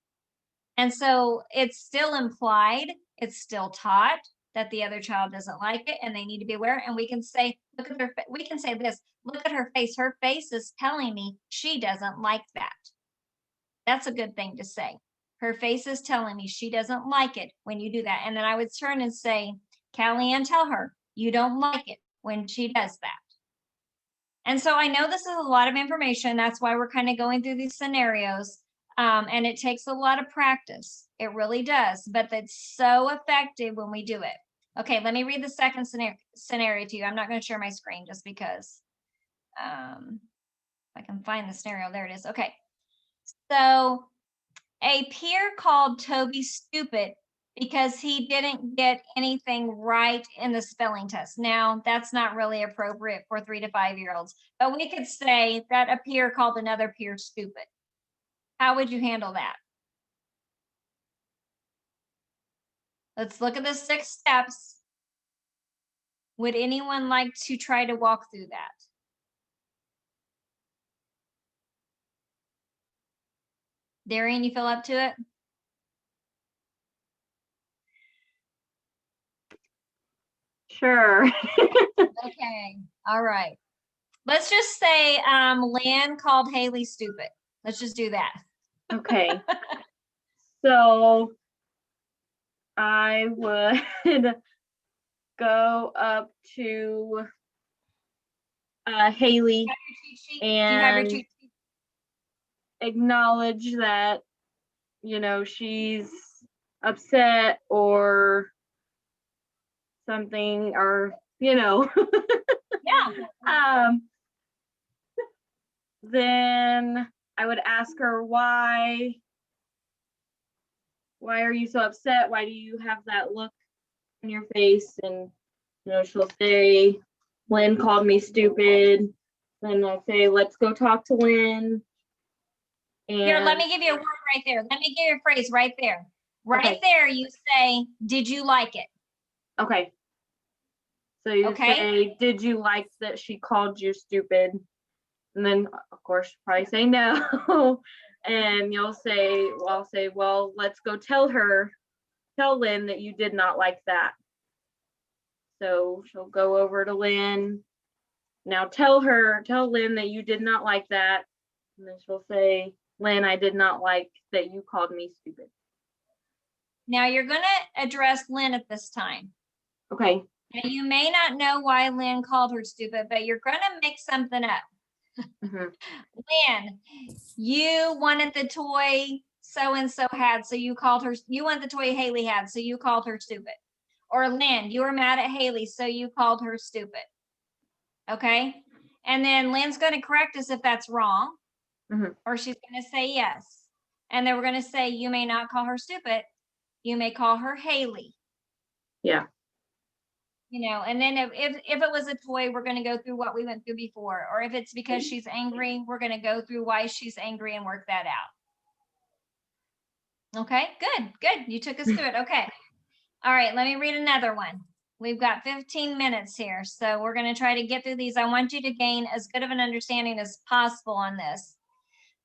And so it's still implied, it's still taught that the other child doesn't like it and they need to be aware. And we can say, look at her, we can say this, look at her face. Her face is telling me she doesn't like that. That's a good thing to say. Her face is telling me she doesn't like it when you do that. And then I would turn and say, Callie Ann, tell her you don't like it when she does that. And so I know this is a lot of information. That's why we're kind of going through these scenarios. And it takes a lot of practice. It really does, but it's so effective when we do it. Okay, let me read the second scenario to you. I'm not going to share my screen just because if I can find the scenario. There it is. Okay, so a peer called Toby stupid because he didn't get anything right in the spelling test. Now, that's not really appropriate for 3 to 5 year olds, but we could say that a peer called another peer stupid. How would you handle that? Let's look at the 6 steps. Would anyone like to try to walk through that? Darian, you feel up to it? Sure. Okay, all right. Let's just say Lynn called Haley stupid. Let's just do that. Okay. So I would go up to Haley and acknowledge that, you know, she's upset or something, or, you know. Yeah. Then I would ask her, why are you so upset? Why do you have that look on your face? And, you know, she'll say, Lynn called me stupid. Then I say, let's go talk to Lynn. And here, let me give you a word right there. Let me give you a phrase right there. Right there, you say, did you like it? Okay. So you say, did you like that she called you stupid? And then, of course, probably say no. And you'll say, well, I'll say, well, let's go tell Lynn that you did not like that. So she'll go over to Lynn. Now tell Lynn that you did not like that. And then she'll say, Lynn, I did not like that you called me stupid. Now you're going to address Lynn at this time. Okay. Now, you may not know why Lynn called her stupid, but you're going to make something up. Lynn, you wanted the toy so-and-so had, so you called her, you want the toy Haley had, so you called her stupid. Or Lynn, you were mad at Haley, so you called her stupid. Okay? And then Lynn's going to correct us if that's wrong, or she's going to say yes. And then we're going to say, you may not call her stupid. You may call her Haley. Yeah. You know, and then if it was a toy, we're going to go through what we went through before. Or if it's because she's angry, we're going to go through why she's angry and work that out. Okay, good. You took us through it. Okay. All right, let me read another one. We've got 15 minutes here, so we're going to try to get through these. I want you to gain as good of an understanding as possible on this.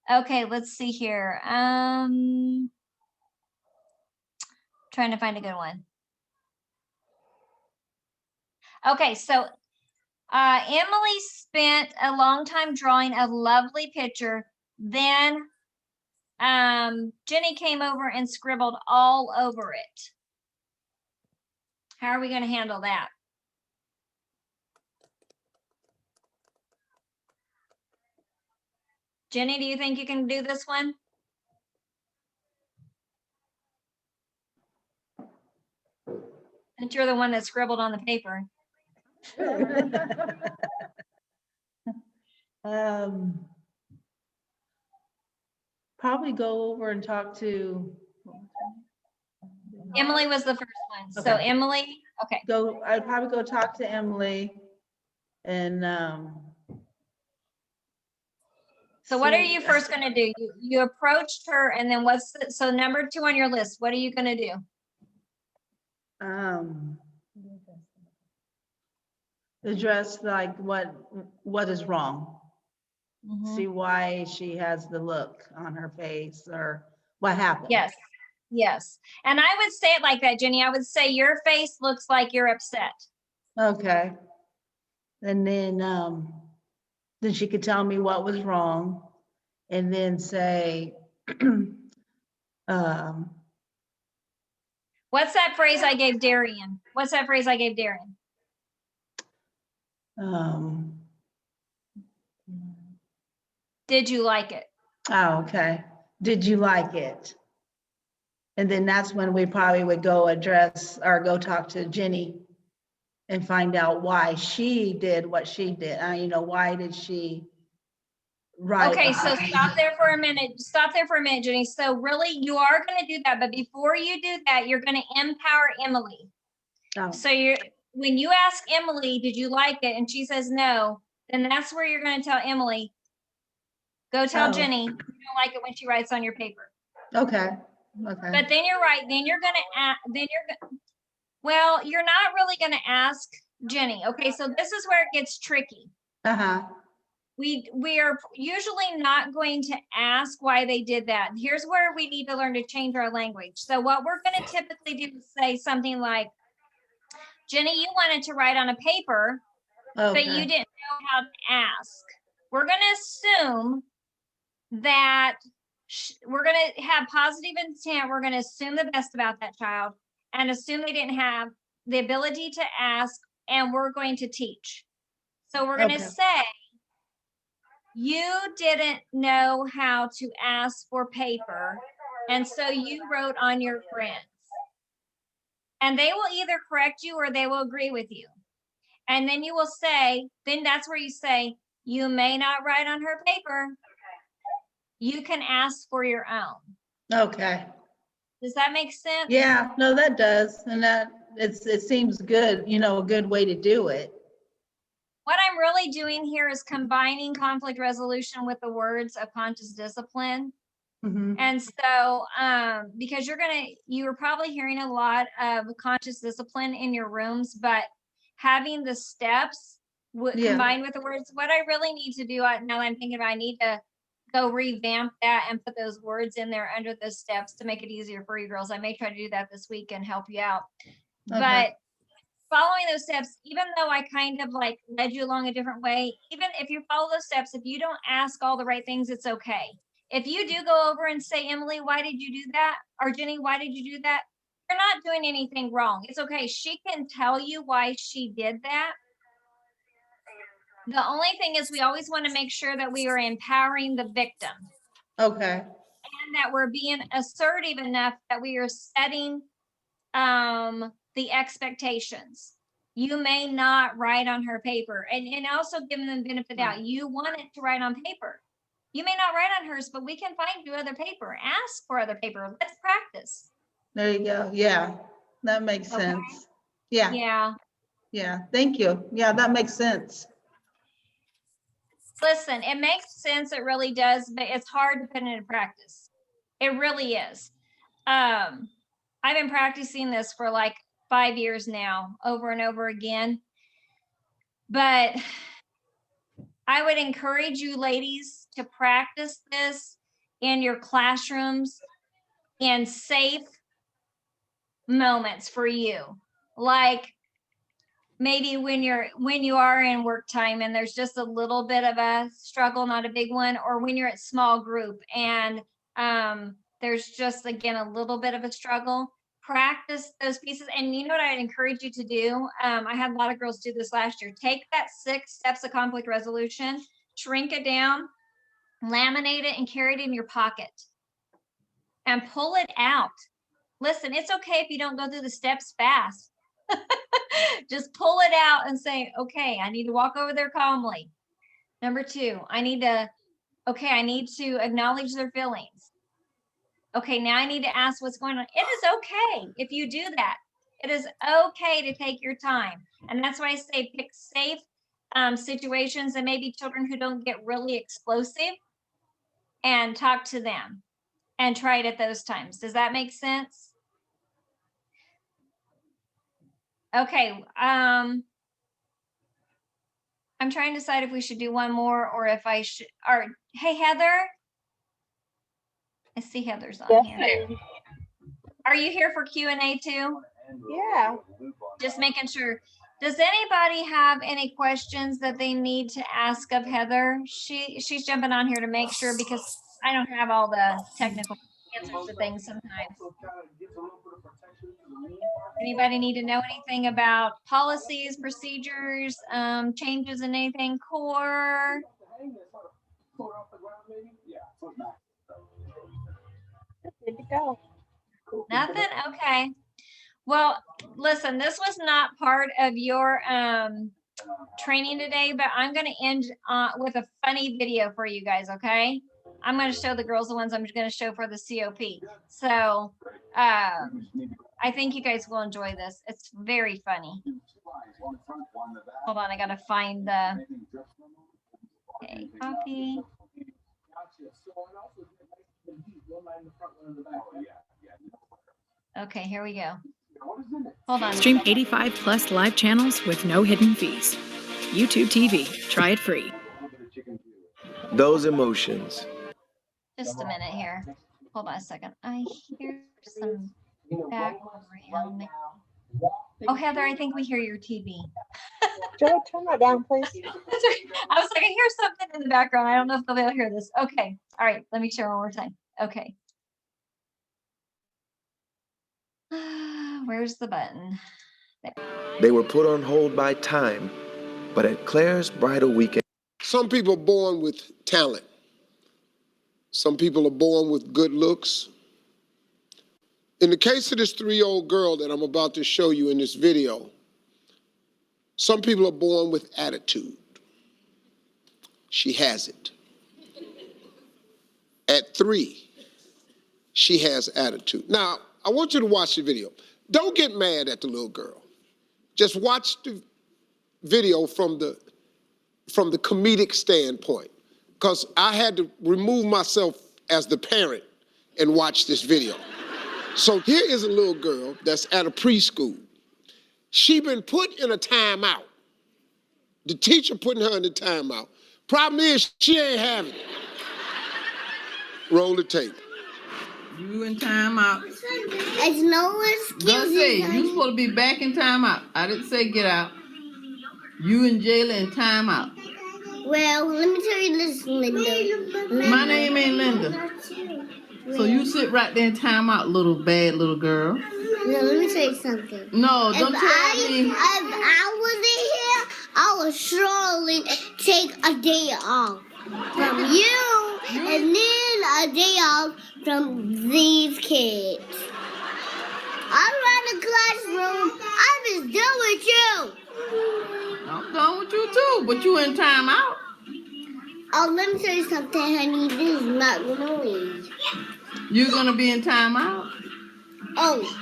Okay, let's see here. Trying to find a good one. Okay, so Emily spent a long time drawing a lovely picture. Then Jenny came over and scribbled all over it. How are we going to handle that? Jenny, do you think you can do this one? Since you're the one that scribbled on the paper. Probably go over and talk to. Emily was the first one. So Okay. Emily, okay. I'd probably go talk to Emily and So what are see- you first going to do? You approached her, and then so number 2 on your list, what are you going to do? address like what is wrong. See why she has the look on her face or what happened. Yes. And I would say it like that, Jenny. I would say your face looks like you're upset. Okay. And then she could tell me what was wrong and then say, What's that phrase I gave Darian? Did you like it? Oh, okay. Did you like it? And then that's when we probably would go address or go talk to Jenny and find out why she did what she did. Why did she write? Okay, so stop there for a minute, Jenny. So really, you are going to do that, but before you do that, you're going to empower Emily. Oh. So when you ask Emily, did you like it? And she says no, then that's where you're going to tell Emily, go tell Jenny you don't like it when she writes on your paper. Okay. But then you're right. Then you're going to well, you're not really going to ask Jenny. Okay, so this is where it gets tricky. We are usually not going to ask why they did that. Here's where we need to learn to change our language. So what we're going to typically do is say something like, Jenny, you wanted to write on a paper, but you didn't know how to ask. We're going to assume that we're going to have positive intent. We're going to assume the best about that child and assume they didn't have the ability to ask, and we're going to teach. So we're going to say, you didn't know how to ask for paper, and so you wrote on your friends. And they will either correct you or they will agree with you. And then you will say, then that's where you say, you may not write on her paper. You can ask for your own. Okay. Does that make sense? Yeah, no, that does. And that it seems good, a good way to do it. What I'm really doing here is combining conflict resolution with the words of conscious discipline. And so, because you're probably hearing a lot of conscious discipline in your rooms, but having the steps combined with the words, what I really need to do now that I'm thinking about, I need to go revamp that and put those words in there under the steps to make it easier for you girls. I may try to do that this week and help you out. But following those steps, even though I kind of like led you along a different way, even if you follow those steps, if you don't ask all the right things, it's okay. If you do go over and say, Emily, why did you do that? Or Jenny, why did you do that? You're not doing anything wrong. It's okay. She can tell you why she did that. The only thing is we always want to make sure that we are empowering the victim. Okay. And that we're being assertive enough that we are setting the expectations. You may not write on her paper, and also give them the benefit of the doubt. You want it to write on paper. You may not write on hers, but we can find you other paper. Ask for other paper. Let's practice. There you go. Yeah, that makes sense. Yeah. Yeah. Yeah. Thank you. Yeah, that makes sense. Listen, it makes sense. It really does, but it's hard to put it into practice. It really is. I've been practicing this for like 5 years now, over and over again. But I would encourage you ladies to practice this in your classrooms in safe moments for you. Like maybe when you are in work time and there's just a little bit of a struggle, not a big one, or when you're at small group and there's just, again, a little bit of a struggle. Practice those pieces. And you know what I'd encourage you to do? I had a lot of girls do this last year. Take that 6 steps of conflict resolution, shrink it down, laminate it, and carry it in your pocket and pull it out. Listen, it's okay if you don't go through the steps fast. Just pull it out and say, okay, I need to walk over there calmly. Number 2, I need to acknowledge their feelings. Okay, now I need to ask what's going on. It is okay if you do that. It is okay to take your time. And that's why I say pick safe situations and maybe children who don't get really explosive and talk to them and try it at those times. Does that make sense? Okay. I'm trying to decide if we should do one more or if I should, or hey, Heather. I see Heather's on here. Are you here for Q&A too? Yeah. Just making sure. Does anybody have any questions that they need to ask of Heather? She's jumping on here to make sure because I don't have all the technical answers to things sometimes. Anybody need to know anything about policies, procedures, changes in anything core? Good to go. Nothing? Okay. Well, listen, this was not part of your training today, but I'm going to end with a funny video for you guys, okay? I'm going to show the girls the ones I'm going to show for the COP. So I think you guys will enjoy this. It's very funny. Hold on, I got to find the... Okay, copy. Okay, here we go. Hold on. Stream 85 plus live channels with no hidden fees. YouTube TV. Try it free. Those emotions. Just a minute here. Hold on a second. I hear some background. Oh, Heather, I think we hear your TV. Joey, turn that down, please. I was like, I hear something in the background. I don't know if they'll be able to hear this. Okay. All right. Let me share one more time. Okay. Where's the button? There. They were put on hold by time, but at Claire's bridal weekend. Some people are born with talent. Some people are born with good looks. In the case of this 3-year-old girl that I'm about to show you in this video, some people are born with attitude. She has it. At 3, she has attitude. Now, I want you to watch the video. Don't get mad at the little girl. Just watch the video from the comedic standpoint, because I had to remove myself as the parent and watch this video. So here is a little girl that's at a preschool. She been put in a timeout. The teacher putting her in the timeout. Problem is, she ain't having it. Roll the tape. You in timeout. It's no excuses. Don't say you supposed to be back in timeout. I didn't say get out. You and Jayla in timeout. Well, let me tell you this, Linda. My name ain't Linda. So you sit right there in timeout, little bad little girl. No, let me tell you something. No, don't tell me. If I wasn't here, I would surely take a day off from you and then a day off from these kids. I'm around the classroom. I'm just done with you. I'm done with you too, but you in timeout. Oh, let me tell you something, honey. This is not gonna leave. You're gonna be in timeout. Oh.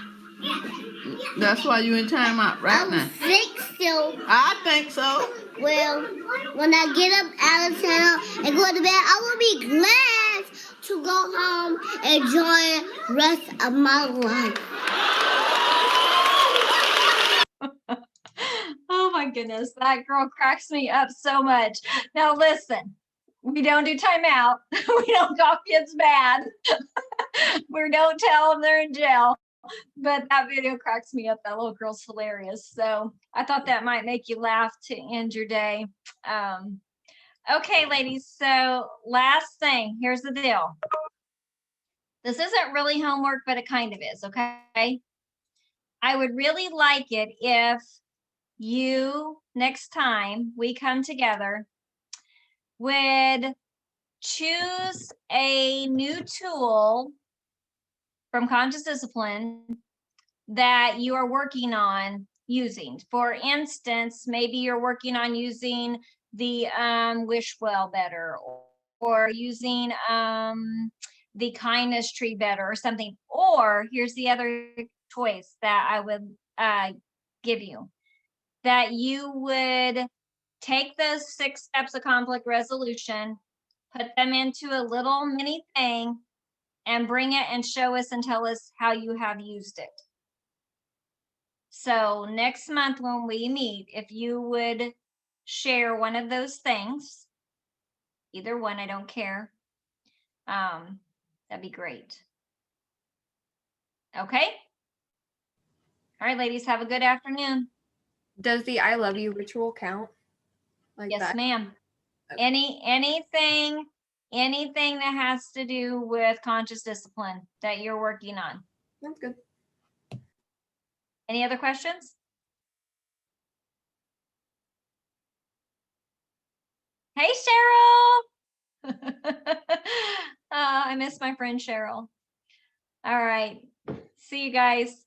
That's why you in timeout right now. I think so. I think so. Well, when I get up out of town and go to bed, I will be glad to go home and enjoy the rest of my life. Oh my goodness, that girl cracks me up so much. Now listen, we don't do timeout. We don't call kids bad. We don't tell them they're in jail. But that video cracks me up. That little girl's hilarious. So I thought that might make you laugh to end your day. Okay, ladies. So last thing, here's the deal. This isn't really homework, but it kind of is, okay? I would really like it if you, next time we come together, would choose a new tool from Conscious Discipline that you are working on using. For instance, maybe you're working on using the wish well better, or using the kindness tree better or something. Or here's the other choice that I would give you, that you would take those 6 steps of conflict resolution, put them into a little mini thing, and bring it and show us and tell us how you have used it. So next month when we meet, if you would share one of those things, either one, I don't care, that'd be great. Okay? All right, ladies, have a good afternoon. Does the I love you ritual count? Like yes, that? ma'am. Anything that has to do with conscious discipline that you're working on. That's good. Any other questions? Hey, Cheryl. I miss my friend Cheryl. All right. See you guys.